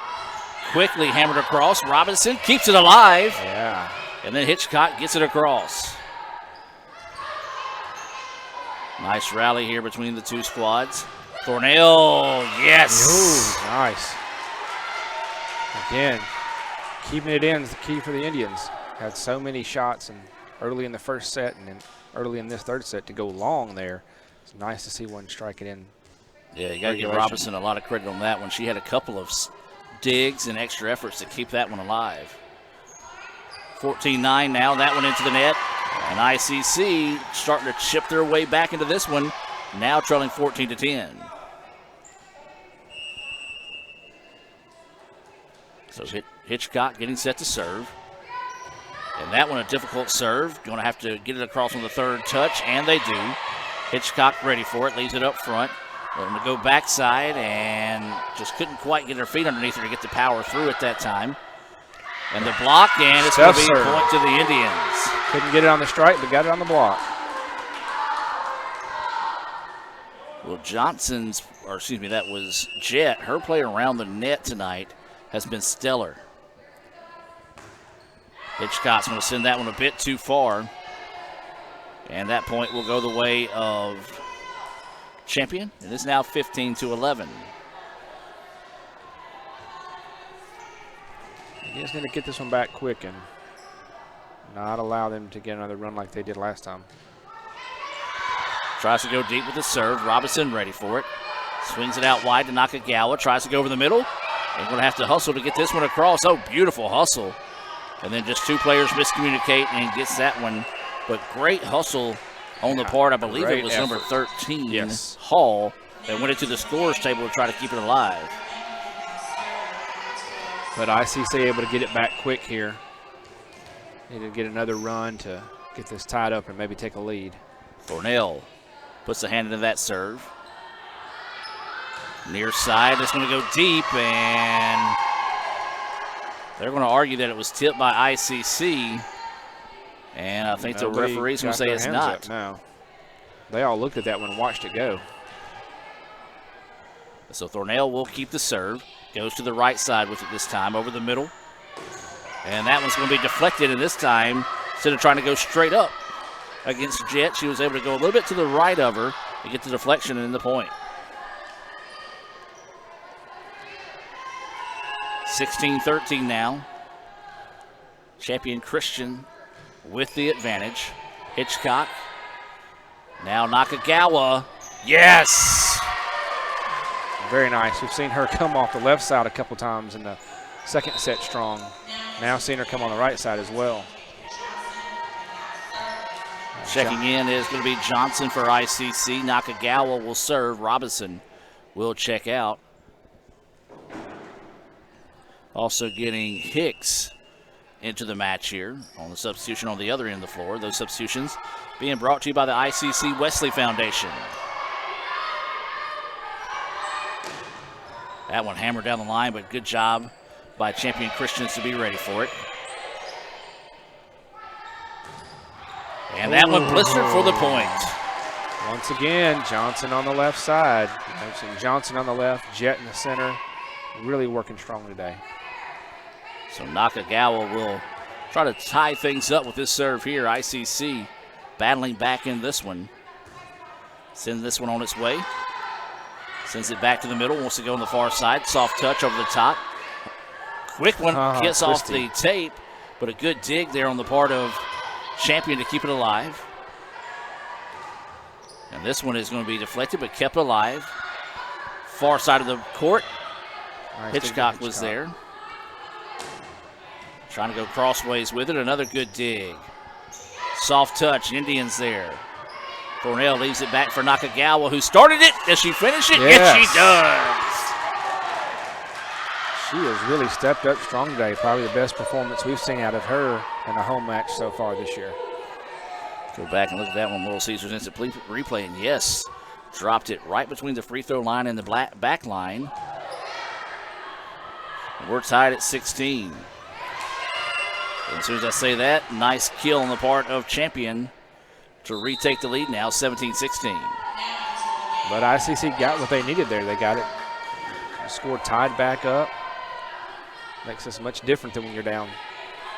Quickly hammered across. Robinson keeps it alive. Yeah. And then Hitchcock gets it across. Nice rally here between the two squads. Thornell, yes. Ooh, nice. Again, keeping it in is the key for the Indians. Had so many shots and early in the first set and then early in this third set to go long there. It's nice to see one strike it in. Yeah, you got to give Robinson a lot of credit on that one. She had a couple of digs and extra efforts to keep that one alive. 14-9 now, that one into the net. And ICC starting to chip their way back into this one, now trailing 14-10. So Hitchcock getting set to serve. And that one a difficult serve. Going to have to get it across on the third touch, and they do. Hitchcock ready for it, leaves it up front. Let them go backside, and just couldn't quite get her feet underneath her to get the power through at that time. And the block, and it's going to be a point to the Indians. Couldn't get it on the strike, but got it on the block. Well, that was Jet. Her play around the net tonight has been stellar. Hitchcock's going to send that one a bit too far. And that point will go the way of Champion. It is now 15-11. He's going to get this one back quick and not allow them to get another run like they did last time. Tries to go deep with the serve. Robinson ready for it. Swings it out wide to Nakagawa. Tries to go over the middle. They're going to have to hustle to get this one across. Oh, beautiful hustle. And then just two players miscommunicate and gets that one. But great hustle on the part, I believe it was number 13, yes, Hall, that went into the scores table to try to keep it alive. But ICC able to get it back quick here. Need to get another run to get this tied up and maybe take a lead. Thornell puts the hand into that serve. Near side, it's going to go deep, and they're going to argue that it was tipped by ICC. And I think the referee's going to say it's not. No. They all looked at that one and watched it go. So Thornell will keep the serve. Goes to the right side with it this time, over the middle. And that one's going to be deflected, and this time, instead of trying to go straight up against Jet, she was able to go a little bit to the right of her to get the deflection and the point. 16-13 now. Champion Christian with the advantage. Hitchcock. Now Nakagawa. Yes! Very nice. We've seen her come off the left side a couple times in the second set strong. Now seeing her come on the right side as well. Checking in is going to be Johnson for ICC. Nakagawa will serve. Robinson will check out. Also getting Hicks into the match here on the substitution on the other end of the floor. Those substitutions being brought to you by the ICC Wesley Foundation. That one hammered down the line, but good job by Champion Christians to be ready for it. And that one blistered for the point. Once again, Johnson on the left side. I've seen Johnson on the left, Jet in the center. Really working strong today. So Nakagawa will try to tie things up with this serve here. ICC battling back in this one. Send this one on its way. Sends it back to the middle. Wants to go on the far side. Soft touch over the top. Quick one gets off the tape, but a good dig there on the part of Champion to keep it alive. And this one is going to be deflected, but kept alive. Far side of the court. Nice. Hitchcock was there. Trying to go crossways with it. Another good dig. Soft touch. Indians there. Thornell leaves it back for Nakagawa, who started it. Does she finish it? Yes, she does. She has really stepped up strong today. Probably the best performance we've seen out of her in a home match so far this year. Go back and look at that one. Little Caesars instant replay, and yes, dropped it right between the free throw line and the back line. We're tied at 16. And as soon as I say that, nice kill on the part of Champion to retake the lead now, 17-16. But ICC got what they needed there. They got it. The score tied back up. Makes this much different than when you're down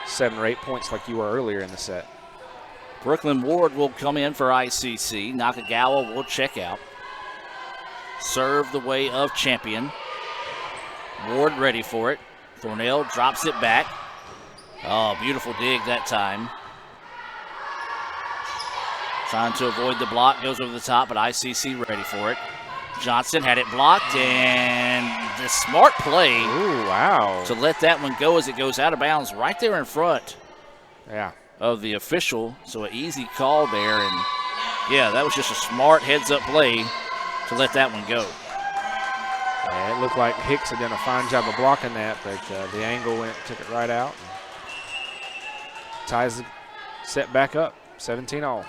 7 or 8 points like you were earlier in the set. Brooklyn Ward will come in for ICC. Nakagawa will check out. Serve the way of Champion. Ward ready for it. Thornell drops it back. Oh, beautiful dig that time. Trying to avoid the block, goes over the top, but ICC ready for it. Johnson had it blocked, and the smart play. Ooh, wow. To let that one go as it goes out of bounds right there in front. Yeah. Of the official, so an easy call there, and yeah, that was just a smart heads-up play to let that one go. Yeah, it looked like Hicks had done a fine job of blocking that, but the angle took it right out. Ties the set back up, 17-all.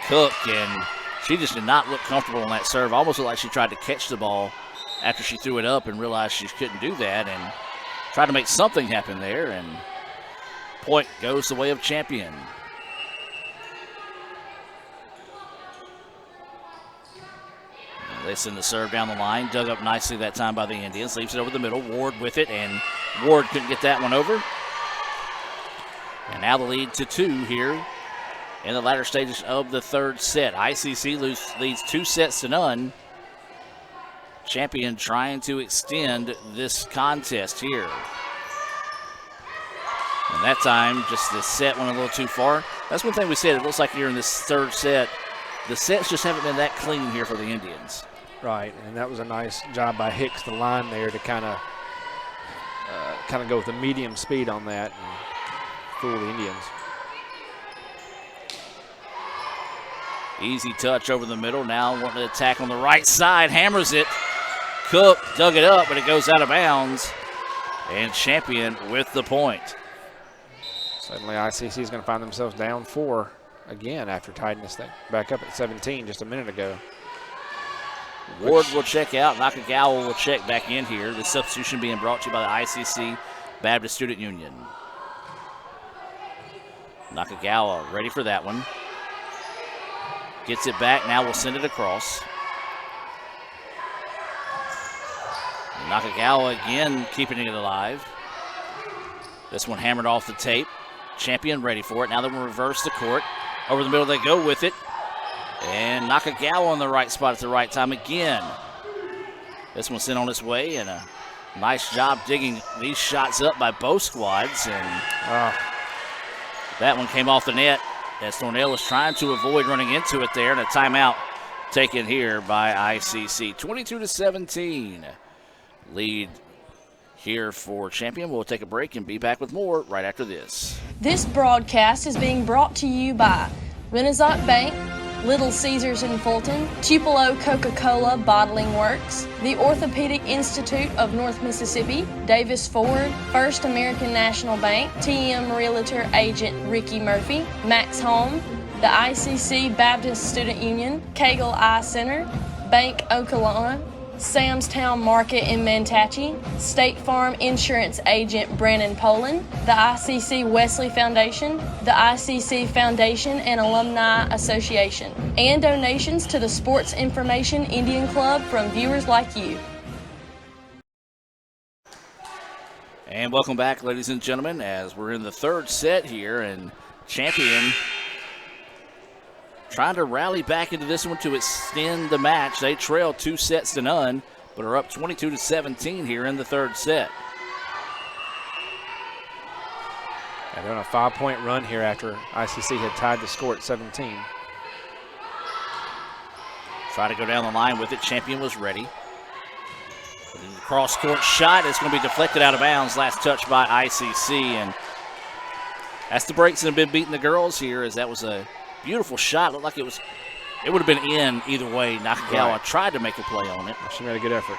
Cook, and she just did not look comfortable on that serve. Almost looked like she tried to catch the ball after she threw it up and realized she couldn't do that, and tried to make something happen there, and point goes the way of Champion. They send the serve down the line, dug up nicely that time by the Indians, leaves it over the middle, Ward with it, and Ward couldn't get that one over. And now the lead to 2 here in the latter stages of the third set. ICC leads 2-0. Champion trying to extend this contest here. And that time, just the set went a little too far. That's one thing we said. It looks like here in this third set, the sets just haven't been that clean here for the Indians. Right, and that was a nice job by Hicks, the line there, to kind of go with the medium speed on that and fool the Indians. Easy touch over the middle. Now wanting to attack on the right side. Hammers it. Cook dug it up, but it goes out of bounds. And Champion with the point. Suddenly ICC is going to find themselves down 4 again after tying this thing back up at 17 just a minute ago. Ward will check out. Nakagawa will check back in here. The substitution being brought to you by the ICC Baptist Student Union. Nakagawa ready for that one. Gets it back. Now we'll send it across. Nakagawa again keeping it alive. This one hammered off the tape. Champion ready for it. Now they will reverse the court. Over the middle they go with it. And Nakagawa in the right spot at the right time again. This one sent on its way, and a nice job digging these shots up by both squads. And that one came off the net as Thornell was trying to avoid running into it there, and a timeout taken here by ICC. 22-17 lead here for Champion. We'll take a break and be back with more right after this. This broadcast is being brought to you by Renaissance Bank, Little Caesars in Fulton, Tupelo Coca-Cola Bottling Works, the Orthopedic Institute of North Mississippi, Davis Ford, First American National Bank, TM Realtor Agent Ricky Murphy, Max Home, the ICC Baptist Student Union, Cagle Eye Center, Bank Okolona, Sam's Town Market in Mantachie, State Farm Insurance Agent Brandon Poland, the ICC Wesley Foundation, the ICC Foundation and Alumni Association, and donations to the Sports Information Indian Club from viewers like you. And welcome back, ladies and gentlemen, as we're in the third set here, and Champion trying to rally back into this one to extend the match. They trail 2-0, but are up 22-17 here in the third set. Yeah, they're on a 5-point run here after ICC had tied the score at 17. Try to go down the line with it. Champion was ready. Cross-court shot is going to be deflected out of bounds. Last touch by ICC, and that's the breaks that have been beating the girls here, as that was a beautiful shot. Looked like it would have been in either way. Nakagawa tried to make a play on it. She made a good effort.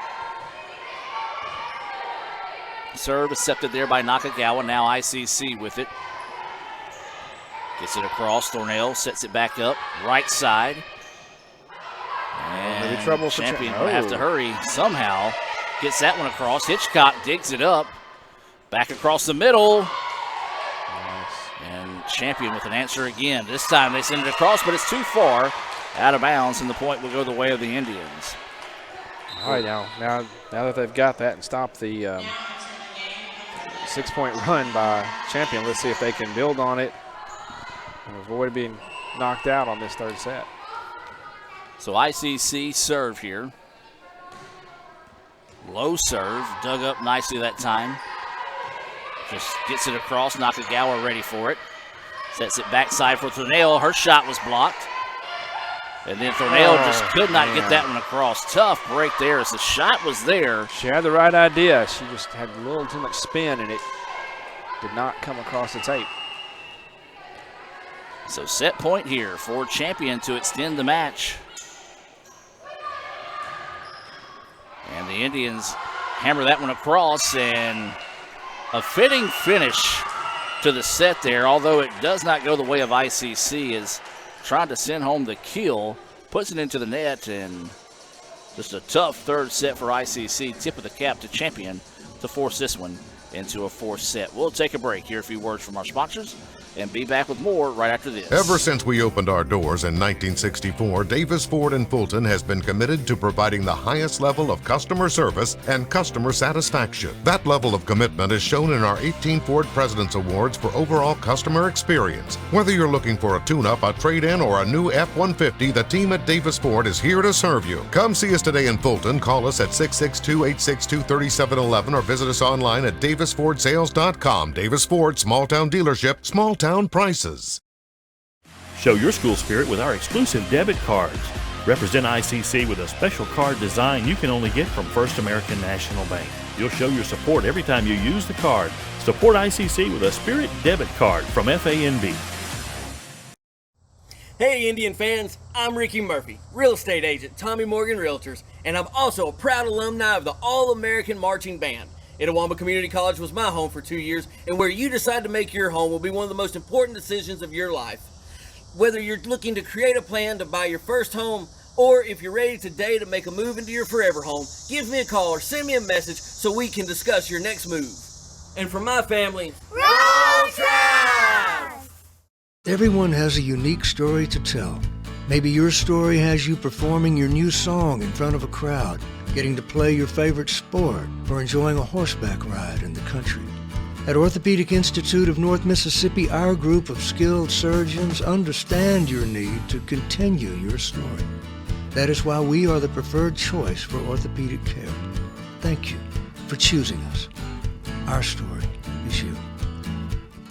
Serve accepted there by Nakagawa. Now ICC with it. Gets it across. Thornell sets it back up. Right side. And maybe trouble for Champion will have to hurry somehow. Gets that one across. Hitchcock digs it up. Back across the middle. And Champion with an answer again. This time they send it across, but it's too far. Out of bounds, and the point will go the way of the Indians. All right, now that they've got that and stopped the 6-point run by Champion, let's see if they can build on it and avoid being knocked out on this third set. So ICC serve here. Low serve, dug up nicely that time. Just gets it across, Nakagawa ready for it. Sets it backside for Thornell. Her shot was blocked. And then Thornell just could not get that one across. Tough break there as the shot was there. She had the right idea. She just had a little too much spin, and it did not come across the tape. So set point here for Champion to extend the match. And the Indians hammer that one across, and a fitting finish to the set there, although it does not go the way of ICC, is trying to send home the kill, puts it into the net, and just a tough third set for ICC. Tip of the cap to Champion to force this one into a fourth set. We'll take a break, hear a few words from our sponsors, and be back with more right after this. Ever since we opened our doors in 1964, Davis Ford in Fulton has been committed to providing the highest level of customer service and customer satisfaction. That level of commitment is shown in our 18 Ford President's Awards for overall customer experience. Whether you're looking for a tune-up, a trade-in, or a new F-150, the team at Davis Ford is here to serve you. Come see us today in Fulton. Call us at 662-862-3711 or visit us online at davisfordsales.com. Davis Ford, small-town dealership, small-town prices. Show your school spirit with our exclusive debit cards. Represent ICC with a special card design you can only get from First American National Bank. You'll show your support every time you use the card. Support ICC with a Spirit debit card from FANB. Hey Indian fans, I'm Ricky Murphy, real estate agent, Tommy Morgan Realtors, and I'm also a proud alumni of the All-American Marching Band. Itawamba Community College was my home for 2 years, and where you decide to make your home will be one of the most important decisions of your life. Whether you're looking to create a plan to buy your first home, or if you're ready today to make a move into your forever home, give me a call or send me a message so we can discuss your next move. And for my family, Roll Tide! Everyone has a unique story to tell. Maybe your story has you performing your new song in front of a crowd, getting to play your favorite sport, or enjoying a horseback ride in the country. At Orthopedic Institute of North Mississippi, our group of skilled surgeons understand your need to continue your story. That is why we are the preferred choice for orthopedic care. Thank you for choosing us. Our story is you.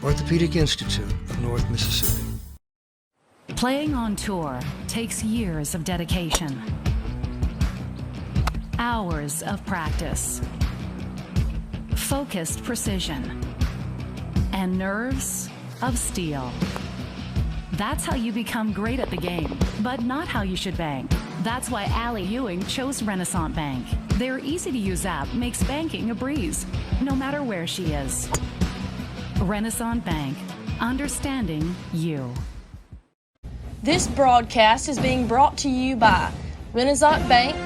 Orthopedic Institute of North Mississippi. Playing on tour takes years of dedication, hours of practice, focused precision, and nerves of steel. That's how you become great at the game, but not how you should bank. That's why Allie Ewing chose Renaissance Bank. Their easy-to-use app makes banking a breeze, no matter where she is. Renaissance Bank, understanding you. This broadcast is being brought to you by Renaissance Bank,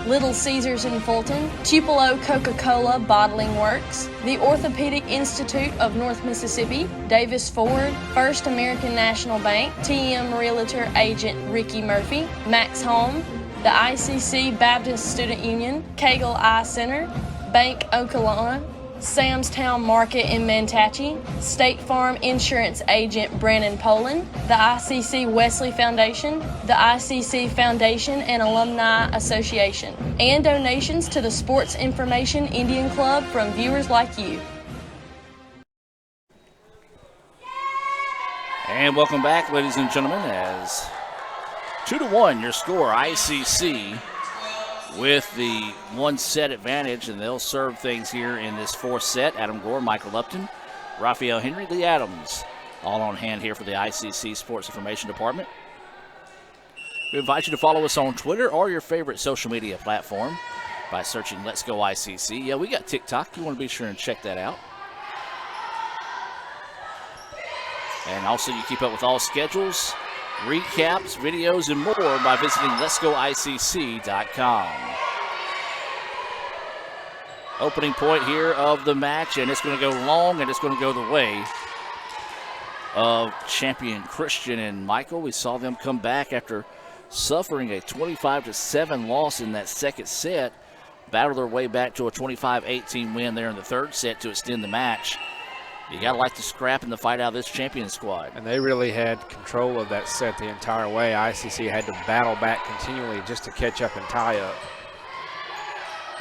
Little Caesars in Fulton, Tupelo Coca-Cola Bottling Works, the Orthopedic Institute of North Mississippi, Davis Ford, First American National Bank, TM Realtor Agent Ricky Murphy, Max Home, the ICC Baptist Student Union, Cagle Eye Center, Bank Okolona, Sam's Town Market in Manatee, State Farm Insurance Agent Brandon Poland, the ICC Wesley Foundation, the ICC Foundation and Alumni Association, and donations to the Sports Information Indian Club from viewers like you. And welcome back, ladies and gentlemen, as 2-1 your score, ICC with the 1-set advantage, and they'll serve things here in this fourth set. Adam Gore, Michael Upton, Raphael Henry, Lee Adams, all on hand here for the ICC Sports Information Department. We invite you to follow us on Twitter or your favorite social media platform. by searching Let's Go ICC. Yeah, we got TikTok. You want to be sure and check that out. And also you keep up with all schedules, recaps, videos, and more by visiting letsgoicc.com. Opening point here of the match, and it's going to go long, and it's going to go the way of champion Christian and Michael. We saw them come back after suffering a 25-7 loss in that second set, battle their way back to a 25-18 win there in the third set to extend the match. You got to like the scrap and the fight out of this champion squad. And they really had control of that set the entire way. ICC had to battle back continually just to catch up and tie up.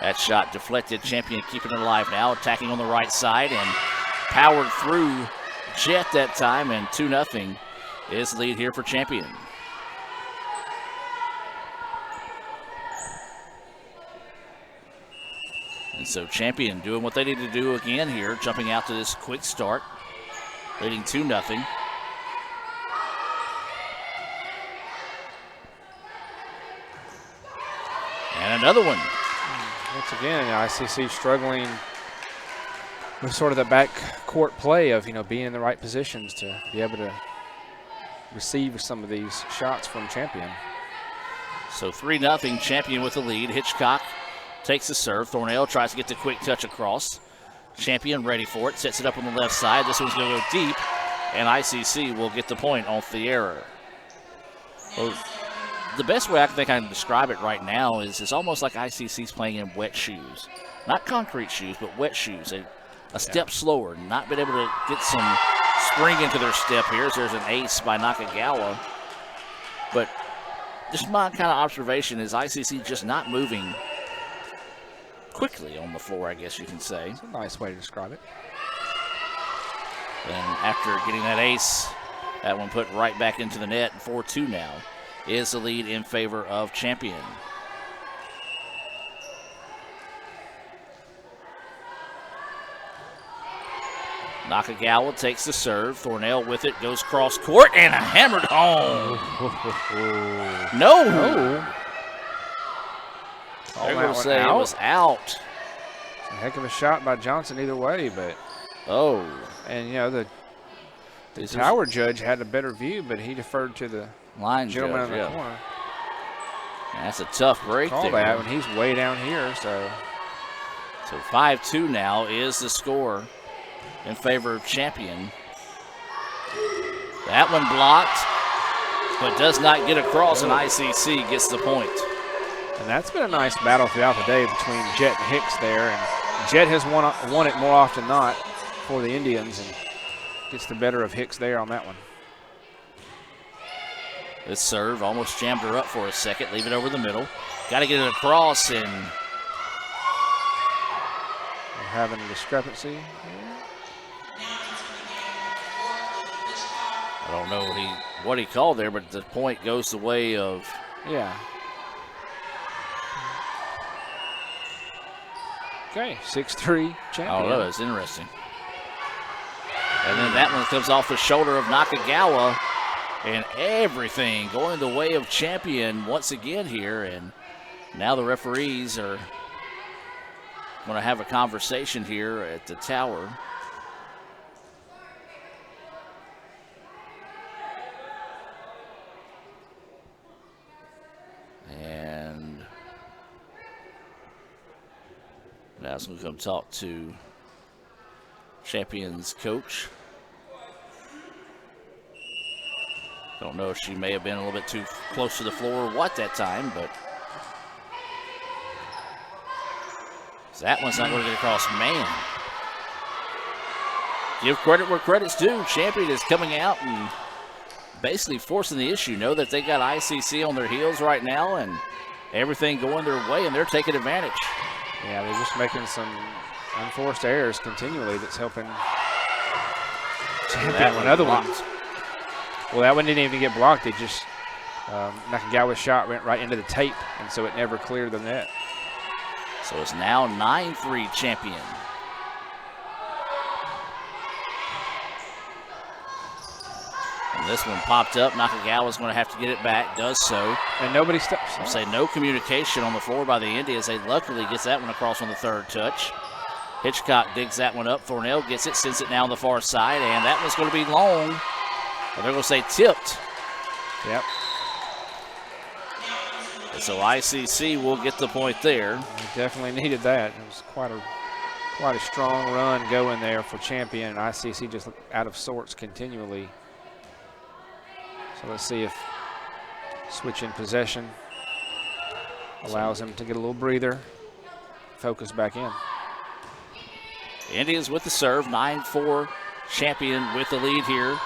That shot deflected. Champion keeping it alive now, attacking on the right side and powered through Jet that time, and 2-0 is the lead here for Champion. And so Champion doing what they need to do again here, jumping out to this quick start, leading 2-0. And another one. Once again, ICC struggling with sort of the back court play of, being in the right positions to be able to receive some of these shots from Champion. So 3-0, Champion with the lead. Hitchcock takes the serve. Thornell tries to get the quick touch across. Champion ready for it, sets it up on the left side. This one's going to go deep, and ICC will get the point off the error. Well, the best way I can describe it right now is it's almost like ICC's playing in wet shoes. Not concrete shoes, but wet shoes. A step slower, not been able to get some spring into their step here. So there's an ace by Nakagawa. But just my kind of observation is ICC just not moving quickly on the floor, I guess you can say. That's a nice way to describe it. And after getting that ace, that one put right back into the net. 4-2 now is the lead in favor of Champion. Nakagawa takes the serve. Thornell with it, goes cross court, and hammered home. No. They're going to say it was out. A heck of a shot by Johnson either way, but. Oh. And, the tower judge had a better view, but he deferred to the line gentleman judge, in the corner. And that's a tough break Call there. that when he's way down here, so 5-2 now is the score in favor of Champion. That one blocked, but does not get across, and ICC gets the point. And that's been a nice battle throughout the day between Jet and Hicks there. And Jet has won it more often than not for the Indians and gets the better of Hicks there on that one. This serve almost jammed her up for a second. Leave it over the middle. Got to get it across, and we're having a discrepancy here. I don't know what he called there, but the point goes the way of. Yeah. Okay, 6-3 Champion. Oh, no, that's interesting. And then that one comes off the shoulder of Nakagawa, and everything going the way of Champion once again here. And now the referees are going to have a conversation here at the tower. And now it's going to come talk to Champion's coach. Don't know if she may have been a little bit too close to the floor or what that time, but that one's not going to get across. Man, give credit where credit's due. Champion is coming out and basically forcing the issue. Know that they got ICC on their heels right now and everything going their way, and they're taking advantage. Yeah, they're just making some unforced errors continually that's helping Champion. Another one. Well, that one didn't even get blocked. It just, Nakagawa's shot went right into the tape, and so it never cleared the net. So it's now 9-3 Champion. And this one popped up. Nakagawa's going to have to get it back. Does so. And nobody steps. I'll say no communication on the floor by the Indians. They luckily gets that one across on the third touch. Hitchcock digs that one up. Thornell gets it, sends it now on the far side, and that one's going to be long. But they're going to say tipped. Yep. And so ICC will get the point there. We definitely needed that. It was quite a strong run going there for Champion, and ICC just looked out of sorts continually. So let's see if switching possession allows him to get a little breather, focus back in. Indians with the serve, 9-4. Champion with the lead here.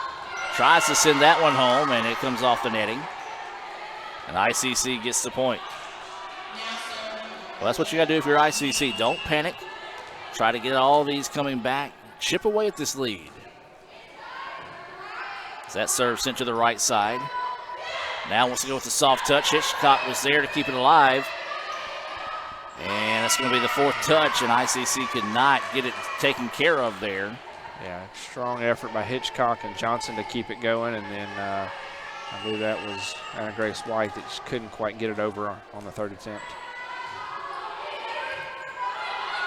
Tries to send that one home, and it comes off the netting. And ICC gets the point. Well, that's what you got to do if you're ICC. Don't panic. Try to get all these coming back. Chip away at this lead. As that serve sent to the right side. Now wants to go with the soft touch. Hitchcock was there to keep it alive. And that's going to be the fourth touch, and ICC could not get it taken care of there. Yeah, strong effort by Hitchcock and Johnson to keep it going, and then I believe that was Anna Grace White that just couldn't quite get it over on the third attempt.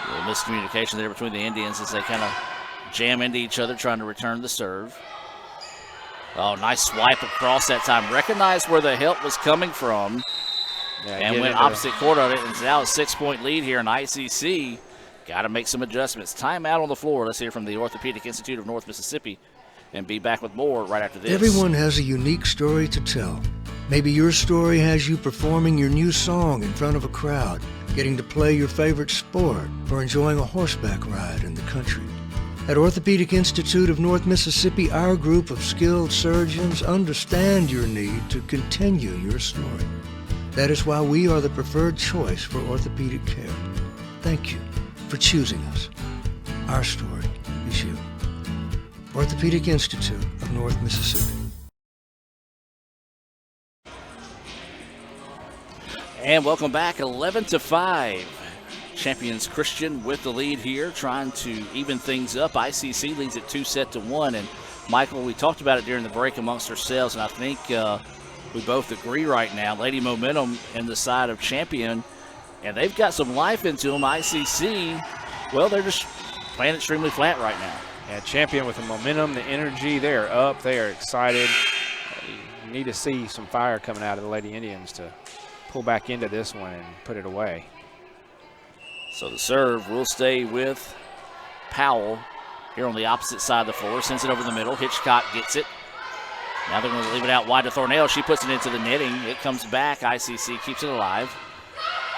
A little miscommunication there between the Indians as they kind of jam into each other trying to return the serve. Oh, nice swipe across that time. Recognized where the help was coming from. Yeah, and went opposite court on it. And now a 6-point lead here in ICC. Got to make some adjustments. Timeout on the floor. Let's hear from the Orthopedic Institute of North Mississippi and be back with more right after this. Everyone has a unique story to tell. Maybe your story has you performing your new song in front of a crowd, getting to play your favorite sport, or enjoying a horseback ride in the country. At Orthopedic Institute of North Mississippi, our group of skilled surgeons understand your need to continue your story. That is why we are the preferred choice for orthopedic care. Thank you for choosing us. Our story is you. Orthopedic Institute of North Mississippi. And welcome back, 11-5. Champions Christian with the lead here, trying to even things up. ICC leads it 2-1. And Michael, we talked about it during the break amongst ourselves, and I think we both agree right now. Lady Momentum in the side of Champion, and they've got some life into them. ICC, well, they're just playing extremely flat right now. Yeah, Champion with the momentum, the energy, they're up, they are excited. You need to see some fire coming out of the Lady Indians to pull back into this one and put it away. So the serve will stay with Powell here on the opposite side of the floor. Sends it over the middle. Hitchcock gets it. Now they're going to leave it out wide to Thornell. She puts it into the netting. It comes back. ICC keeps it alive.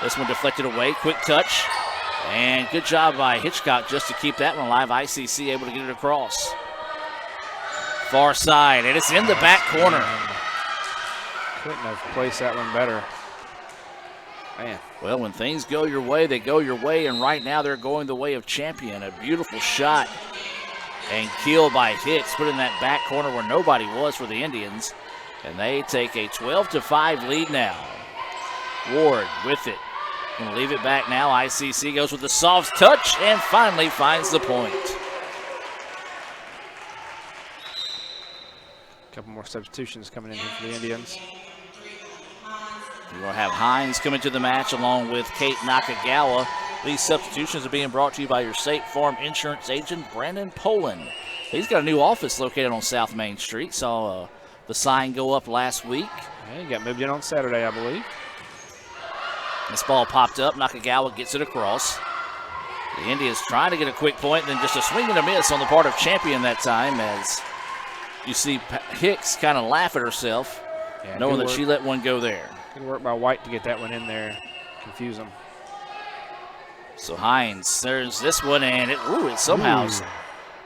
This one deflected away. Quick touch. And good job by Hitchcock just to keep that one alive. ICC able to get it across. Far side. And it's in the back corner. Couldn't have placed that one better. Man. Well, when things go your way, they go your way, and right now they're going the way of Champion. A beautiful shot and kill by Hicks, put in that back corner where nobody was for the Indians, and they take a 12-5 lead now. Ward with it. Going to leave it back now. ICC goes with the soft touch and finally finds the point. A couple more substitutions coming in here for the Indians. We're going to have Hines come into the match along with Kate Nakagawa. These substitutions are being brought to you by your State Farm insurance agent, Brandon Poland. He's got a new office located on South Main Street. Saw the sign go up last week. Yeah, he got moved in on Saturday, I believe. This ball popped up. Nakagawa gets it across. The Indians trying to get a quick point, and then just a swing and a miss on the part of Champion that time as you see Hicks kind of laugh at herself, knowing that she let one go there. Good work by White to get that one in there, confuse them. So Hines, there's this one, and it somehow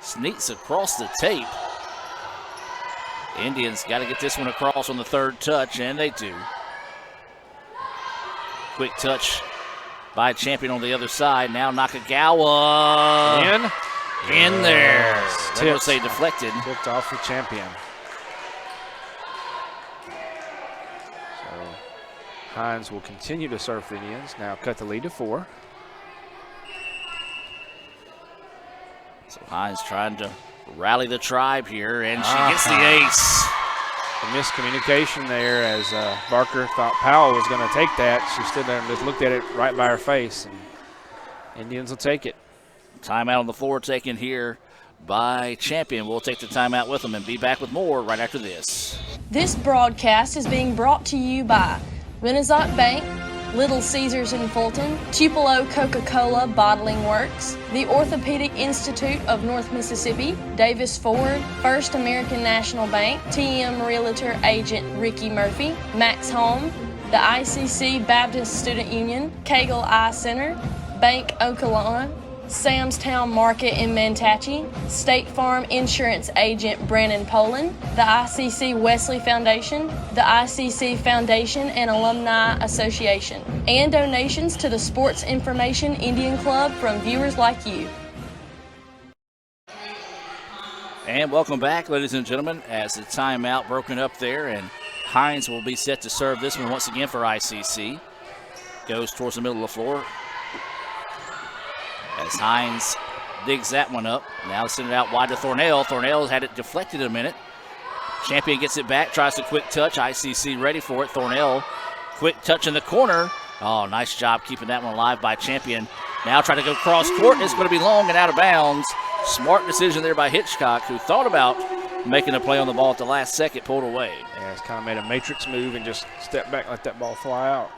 sneaks across the tape. The Indians got to get this one across on the third touch, and they do. Quick touch by Champion on the other side. Now Nakagawa in there. They're going to say deflected. Tipped off the Champion. Hines will continue to serve the Indians. Now cut the lead to 4. So Hines trying to rally the tribe here, and she gets the ace. A miscommunication there as Barker thought Powell was going to take that. She stood there and just looked at it right by her face. And Indians will take it. Timeout on the floor taken here by Champion. We'll take the timeout with them and be back with more right after this. This broadcast is being brought to you by Renaissance Bank, Little Caesars in Fulton, Tupelo Coca-Cola Bottling Works, the Orthopedic Institute of North Mississippi, Davis Ford, First American National Bank, TM Realtor Agent Ricky Murphy, Max Home, the ICC Baptist Student Union, Cagle Eye Center, Bank Okolona, Sam's Town Market in Manatee, State Farm Insurance Agent Brandon Poland, the ICC Wesley Foundation, the ICC Foundation and Alumni Association, and donations to the Sports Information Indian Club from viewers like you. And welcome back, ladies and gentlemen, as the timeout broken up there, and Hines will be set to serve this one once again for ICC. Goes towards the middle of the floor. As Hines digs that one up. Now send it out wide to Thornell. Thornell's had it deflected a minute. Champion gets it back, tries to quick touch. ICC ready for it. Thornell, quick touch in the corner. Oh, nice job keeping that one alive by Champion. Now trying to go cross court. It's going to be long and out of bounds. Smart decision there by Hitchcock, who thought about making a play on the ball at the last second, pulled away. Yeah, it's kind of made a matrix move and just stepped back, let that ball fly out.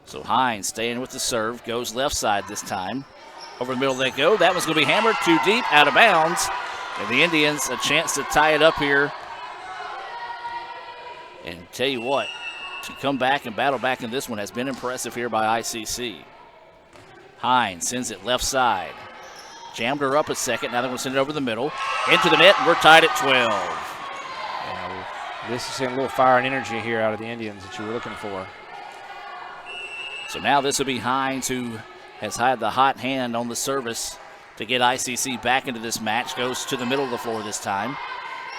So Hines staying with the serve, goes left side this time. Over the middle they go. That one's going to be hammered too deep, out of bounds. And the Indians a chance to tie it up here. And tell you what, to come back and battle back in this one has been impressive here by ICC. Hines sends it left side. Jammed her up a second. Now they're going to send it over the middle. Into the net, and we're tied at 12. Yeah, this is seeing a little fire and energy here out of the Indians that you were looking for. So now this will be Hines, who has had the hot hand on the service to get ICC back into this match. Goes to the middle of the floor this time.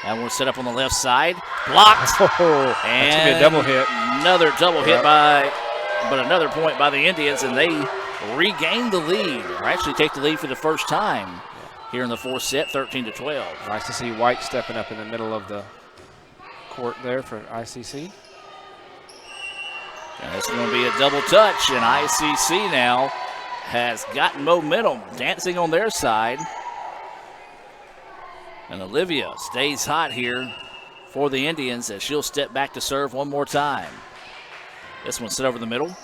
Now we're set up on the left side. Blocked. Oh, and that's going to be a double hit. Another double hit but another point by the Indians, and they regain the lead, or actually take the lead for the first time here in the fourth set, 13-12. Nice to see White stepping up in the middle of the court there for ICC. And it's going to be a double touch, and ICC now has gotten momentum, dancing on their side. And Olivia stays hot here for the Indians as she'll step back to serve one more time. This one set over the middle.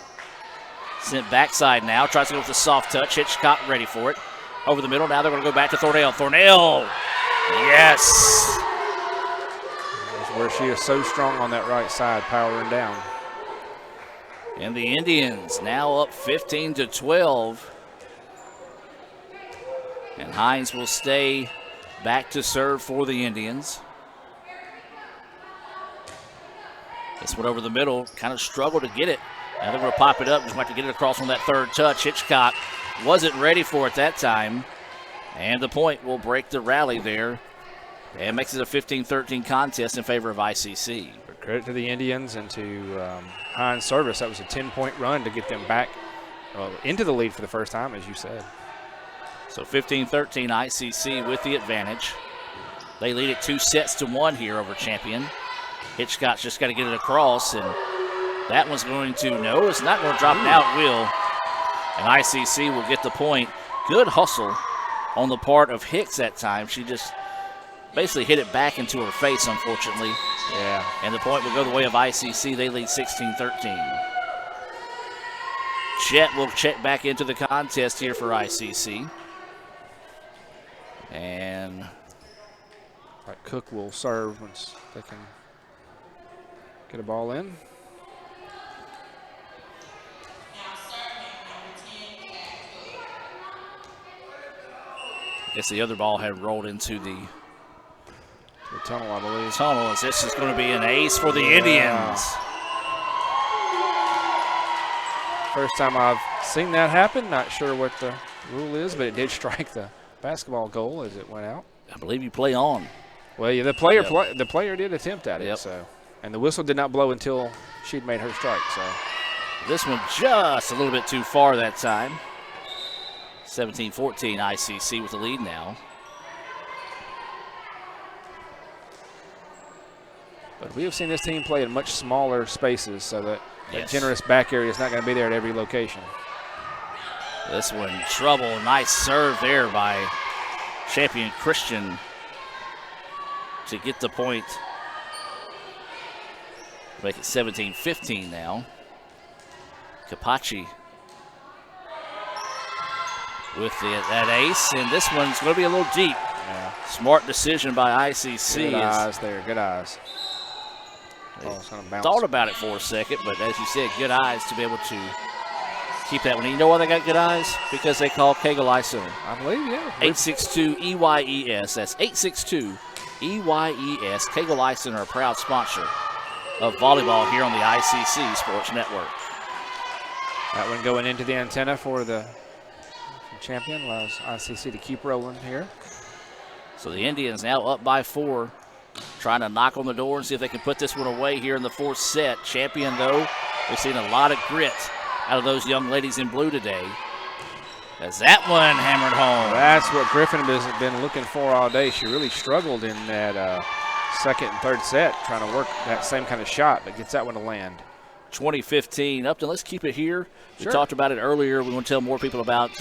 Sent backside now, tries to go with the soft touch. Hitchcock ready for it. Over the middle, now they're going to go back to Thornell. Thornell, yes! That's where she is so strong on that right side, powering down. And the Indians now up 15-12. And Hines will stay back to serve for the Indians. This one over the middle, kind of struggled to get it. Now they're going to pop it up, just want to get it across on that third touch. Hitchcock wasn't ready for it that time. And the point will break the rally there. And makes it a 15-13 contest in favor of ICC. Credit to the Indians and to Hines' service. That was a 10-point run to get them back into the lead for the first time, as you said. So 15-13 ICC with the advantage. They lead it 2-1 here over Champion. Hitchcock's just got to get it across, and that one's going to, no, it's not going to drop. Now it will. And ICC will get the point. Good hustle on the part of Hicks that time. She just basically hit it back into her face, unfortunately. Yeah. And the point will go the way of ICC. They lead 16-13. Chet will check back into the contest here for ICC. And Cook will serve once they can get a ball in. I guess the other ball had rolled into the tunnel, I believe. Tunnel, as this is going to be an ace for the Indians. First time I've seen that happen. Not sure what the rule is, but it did strike the basketball goal as it went out. I believe you play on. Well, yeah, the player did attempt at it. So, and the whistle did not blow until she'd made her strike. So this one just a little bit too far that time. 17-14 ICC with the lead now. But we have seen this team play in much smaller spaces, so that Yes. generous back area is not going to be there at every location. This one, trouble. Nice serve there by Champion Christian to get the point. Make it 17-15 now. Capaci with that ace, and this one's going to be a little deep. Yeah. Smart decision by ICC. Good eyes there, good eyes. Ball's gonna bounce. Thought about it for a second, but as you said, good eyes to be able to keep that one. You know why they got good eyes? Because they call Kegel Eye Center. I believe, yeah. 862-EYES. That's 862-EYES. Kegel Eye Center, a proud sponsor of volleyball here on the ICC Sports Network. That one going into the antenna for the champion. Allows ICC to keep rolling here. So the Indians now up by 4, trying to knock on the door and see if they can put this one away here in the 4th set. Champion, though, we've seen a lot of grit out of those young ladies in blue today. As that one hammered home. That's what Griffin has been looking for all day. She really struggled in that second and third set, trying to work that same kind of shot, but gets that one to land. 2015. Upton, let's keep it here. We Sure. talked about it earlier. We want to tell more people about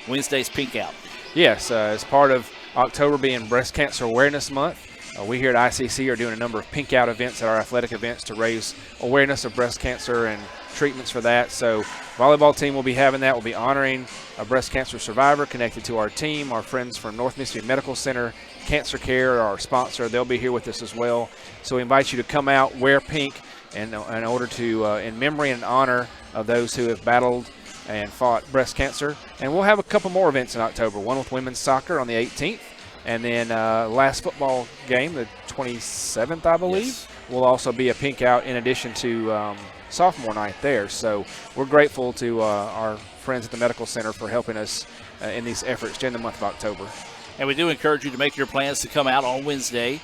Wednesday's Pink Out. Yes, as part of October being Breast Cancer Awareness Month, we here at ICC are doing a number of Pink Out events at our athletic events to raise awareness of breast cancer and treatments for that. So volleyball team will be having that. We'll be honoring a breast cancer survivor connected to our team. Our friends from North Mississippi Medical Center, Cancer Care, our sponsor, they'll be here with us as well. So we invite you to come out, wear pink, in order to, in memory and honor of those who have battled and fought breast cancer. And we'll have a couple more events in October, one with women's soccer on the 18th, and then last football game, the 27th, I believe, Yes. will also be a Pink Out in addition to sophomore night there. So we're grateful to our friends at the Medical Center for helping us in these efforts during the month of October. And we do encourage you to make your plans to come out on Wednesday,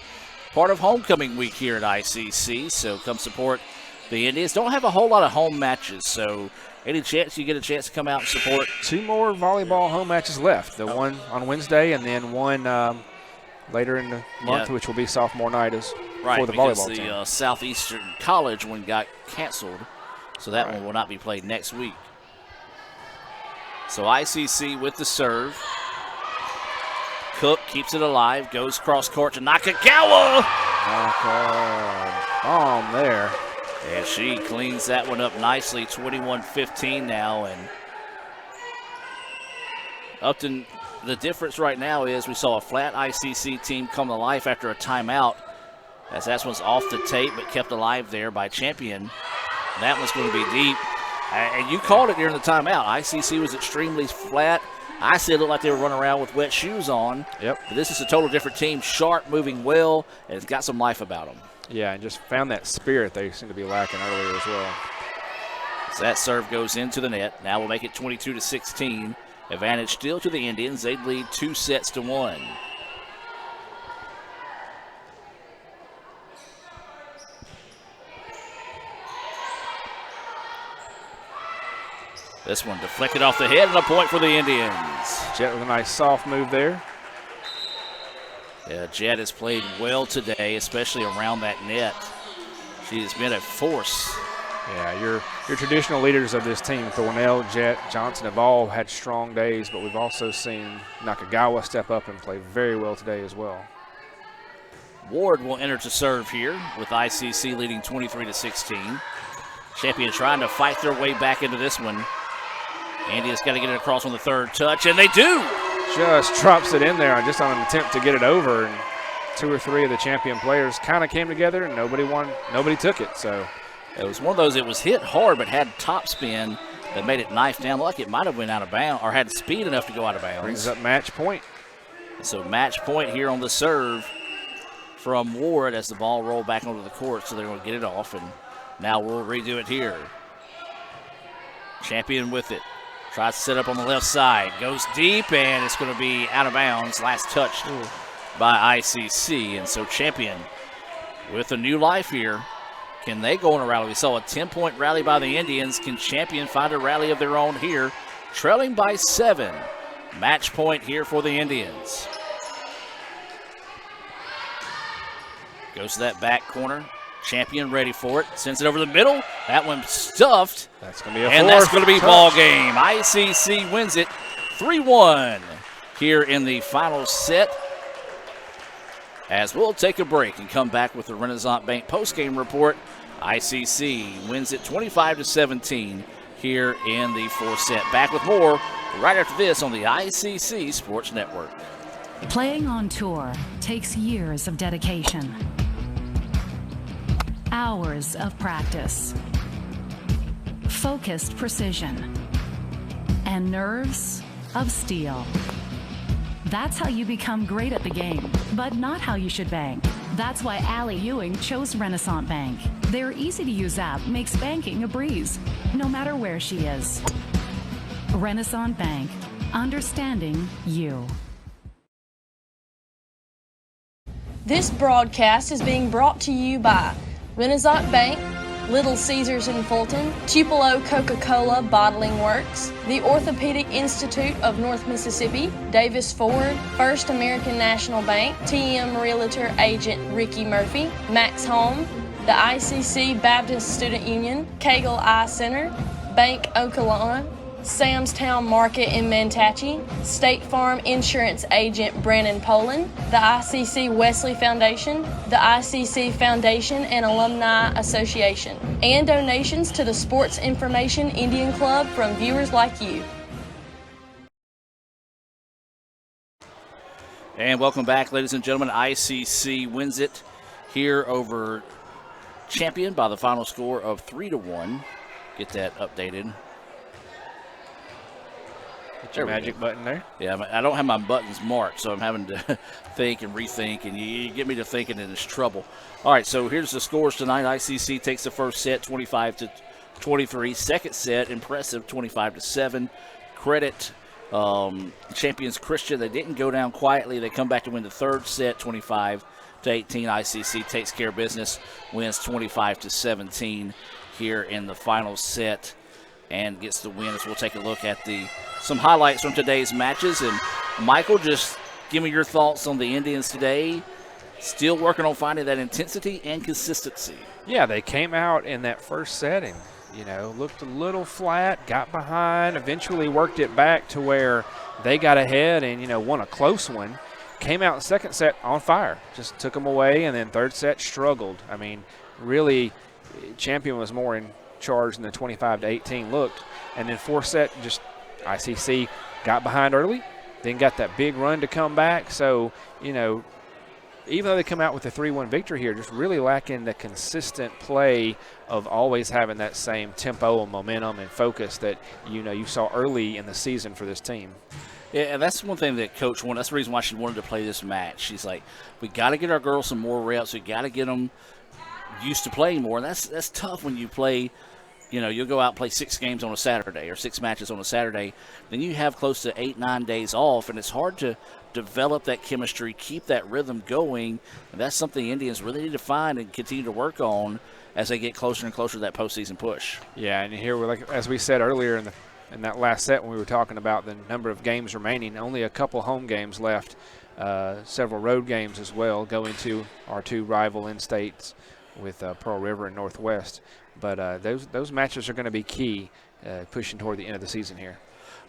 part of homecoming week here at ICC. So come support the Indians. Don't have a whole lot of home matches, so any chance you get a chance to come out and support? 2 more volleyball home matches left. The one on Wednesday and then one later in the month, which will be sophomore night for the volleyball team. The Southeastern College one got canceled, so that one will not be played next week. So ICC with the serve. Cook keeps it alive, goes cross court to Nakagawa. Bomb there. And she cleans that one up nicely, 21-15 now. And Upton, the difference right now is we saw a flat ICC team come to life after a timeout, as that one's off the tape but kept alive there by Champion. That one's going to be deep. And you called it during the timeout. ICC was extremely flat. I said it looked like they were running around with wet shoes on. Yep. But this is a total different team. Sharp, moving well, and it's got some life about them. Yeah, and just found that spirit they seem to be lacking earlier as well. So that serve goes into the net. Now we'll make it 22-16. Advantage still to the Indians. They'd lead 2-1. This one deflected off the head and a point for the Indians. Jet with a nice soft move there. Yeah, Jet has played well today, especially around that net. She has been a force. Yeah, your traditional leaders of this team, Thornell, Jet, Johnson, have all had strong days, but we've also seen Nakagawa step up and play very well today as well. Ward will enter to serve here with ICC leading 23-16. Champion trying to fight their way back into this one. India's got to get it across on the third touch, and they do. Just drops it in there just on an attempt to get it over, and 2 or 3 of the Champion players kind of came together, and nobody took it. So it was one of those. It was hit hard, but had top spin that made it knife down. Like it might have went out of bounds or had speed enough to go out of bounds. Brings up match point. So match point here on the serve from Ward as the ball rolled back onto the court. So they're going to get it off, and now we'll redo it here. Champion with it. Tries to set up on the left side. Goes deep, and it's going to be out of bounds. Last touched by ICC. And so Champion with a new life here. Can they go on a rally? We saw a 10-point rally by the Indians. Can Champion find a rally of their own here? Trailing by 7. Match point here for the Indians. Goes to that back corner. Champion ready for it. Sends it over the middle. That one stuffed. That's going to be a And that's going to be touch. ball game. ICC wins it 3-1 here in the final set. As we'll take a break and come back with the Renaissance Bank postgame report. ICC wins it 25-17 here in the fourth set. Back with more right after this on the ICC Sports Network. Playing on tour takes years of dedication, hours of practice, focused precision, and nerves of steel. That's how you become great at the game, but not how you should bank. That's why Allie Ewing chose Renaissance Bank. Their easy-to-use app makes banking a breeze, no matter where she is. Renaissance Bank, understanding you. This broadcast is being brought to you by Renaissance Bank, Little Caesars in Fulton, Tupelo Coca-Cola Bottling Works, the Orthopedic Institute of North Mississippi, Davis Ford, First American National Bank, TM Realtor Agent Ricky Murphy, Max Home, the ICC Baptist Student Union, Cagle Eye Center, Bank Okolona, Sam's Town Market in Mantachie, State Farm Insurance Agent Brandon Poland, the ICC Wesley Foundation, the ICC Foundation and Alumni Association, and donations to the Sports Information Indian Club from viewers like you. And welcome back, ladies and gentlemen. ICC wins it here over Champion by the final score of 3-1. Get that updated. Get your magic button there. Yeah, I don't have my buttons marked, so I'm having to think and rethink, and you get me to thinking and it's trouble. All right, so here's the scores tonight. ICC takes the first set, 25-23. Second set, impressive, 25-7. Credit Champions Christian. They didn't go down quietly. They come back to win the third set, 25-18. ICC takes care of business, wins 25-17 here in the final set, and gets the win. As we'll take a look at some highlights from today's matches. And Michael, just give me your thoughts on the Indians today. Still working on finding that intensity and consistency. Yeah, they came out in that first set and, looked a little flat, got behind, eventually worked it back to where they got ahead and, won a close one. Came out in second set on fire, just took them away, and then third set struggled. I mean, really, Champion was more in charge than the 25-18 looked. And then fourth set, just ICC got behind early, then got that big run to come back. So, even though they come out with a 3-1 victory here, just really lacking the consistent play of always having that same tempo and momentum and focus that, you saw early in the season for this team. Yeah, and that's one thing that Coach wanted. That's the reason why she wanted to play this match. She's like, we got to get our girls some more reps. We got to get them used to playing more. And that's tough when you play. You'll go out and play 6 games on a Saturday or 6 matches on a Saturday. Then you have close to 8-9 days off, and it's hard to develop that chemistry, keep that rhythm going. And that's something the Indians really need to find and continue to work on as they get closer and closer to that postseason push. Yeah, and here, as we said earlier in that last set when we were talking about the number of games remaining, only a couple home games left, several road games as well, going to our 2 rival in-states with Pearl River and Northwest. But those matches are going to be key pushing toward the end of the season here.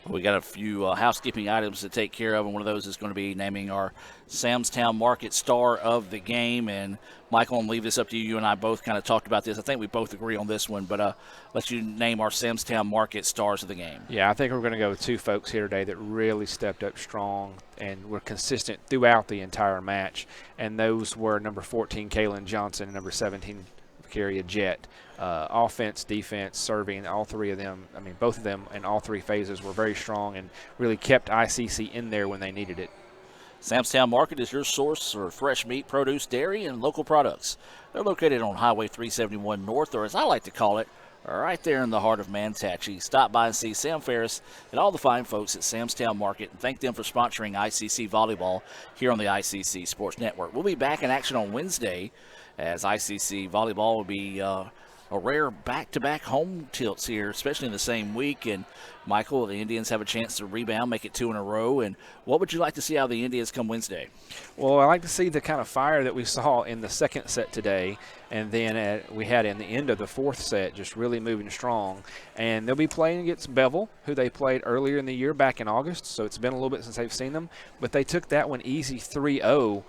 We got a few housekeeping items to take care of, and one of those is going to be naming our Sam's Town Market Star of the Game. And Michael, I'm going to leave this up to you. You and I both kind of talked about this. I think we both agree on this one, but let you name our Sam's Town Market Stars of the Game. Yeah, I think we're going to go with 2 folks here today that really stepped up strong and were consistent throughout the entire match. And those were number 14, Kaylin Johnson, and number 17, Carrie Jet. Offense, defense, serving, all 3 of them, both of them in all 3 phases were very strong and really kept ICC in there when they needed it. Sam's Town Market is your source for fresh meat, produce, dairy, and local products. They're located on Highway 371 North, or as I like to call it, right there in the heart of Mantachie. Stop by and see Sam Ferris and all the fine folks at Sam's Town Market, and thank them for sponsoring ICC Volleyball here on the ICC Sports Network. We'll be back in action on Wednesday as ICC Volleyball will be a rare back-to-back home tilts here, especially in the same week. And Michael, the Indians have a chance to rebound, make it 2 in a row. And what would you like to see out of the Indians come Wednesday? Well, I like to see the kind of fire that we saw in the second set today, and then we had in the end of the fourth set, just really moving strong. And they'll be playing against Bevel, who they played earlier in the year back in August, so it's been a little bit since they've seen them. But they took that one easy 3-0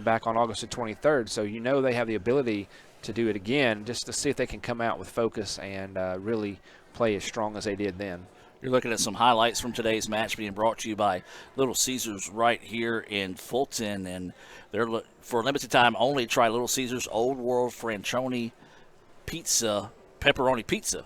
back on August the 23rd, so you know they have the ability to do it again, just to see if they can come out with focus and really play as strong as they did then. You're looking at some highlights from today's match being brought to you by Little Caesars right here in Fulton. And they're for a limited time only, try Little Caesars Old World Franchoni Pizza, Pepperoni Pizza.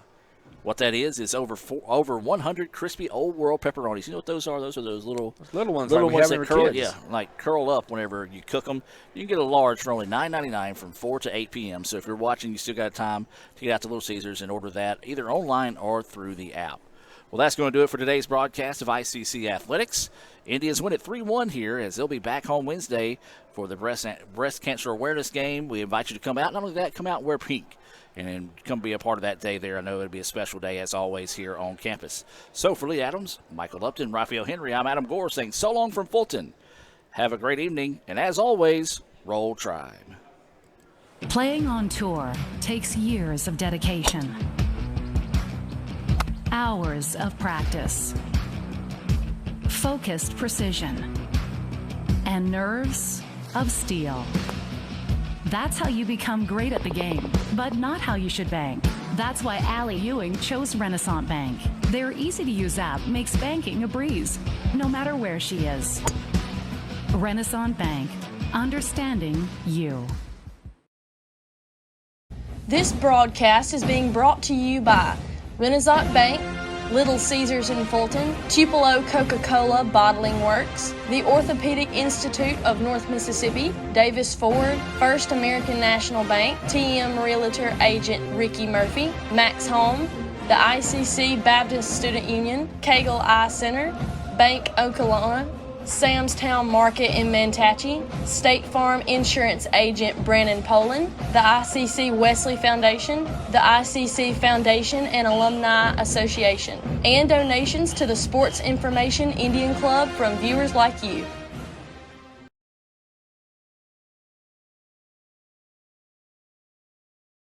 What that is over 100 crispy Old World pepperonis. You know what those are? Those are those little ones that curl, kids. yeah, like curl up whenever you cook them. You can get a large for only $9.99 from 4 to 8 p.m. So if you're watching, you still got time to get out to Little Caesars and order that either online or through the app. Well, that's going to do it for today's broadcast of ICC Athletics. Indians win at 3-1 here as they'll be back home Wednesday for the breast cancer awareness game. We invite you to come out. Not only that, come out and wear pink and come be a part of that day there. I know it'll be a special day, as always, here on campus. So for Lee Adams, Michael Upton, Raphael Henry, I'm Adam Gore saying so long from Fulton. Have a great evening, and as always, Roll Tribe. Playing on tour takes years of dedication, hours of practice, focused precision, and nerves of steel. That's how you become great at the game, but not how you should bank. That's why Allie Ewing chose Renaissance Bank. Their easy-to-use app makes banking a breeze, no matter where she is. Renaissance Bank, understanding you. This broadcast is being brought to you by Renaissance Bank, Little Caesars in Fulton, Tupelo Coca-Cola Bottling Works, the Orthopedic Institute of North Mississippi, Davis Ford, First American National Bank, TM Realtor Agent Ricky Murphy, Max Home, the ICC Baptist Student Union, Cagle Eye Center, Bank Okolona, Sam's Town Market in Manatee, State Farm Insurance Agent Brandon Poland, the ICC Wesley Foundation, the ICC Foundation and Alumni Association, and donations to the Sports Information Indian Club from viewers like you.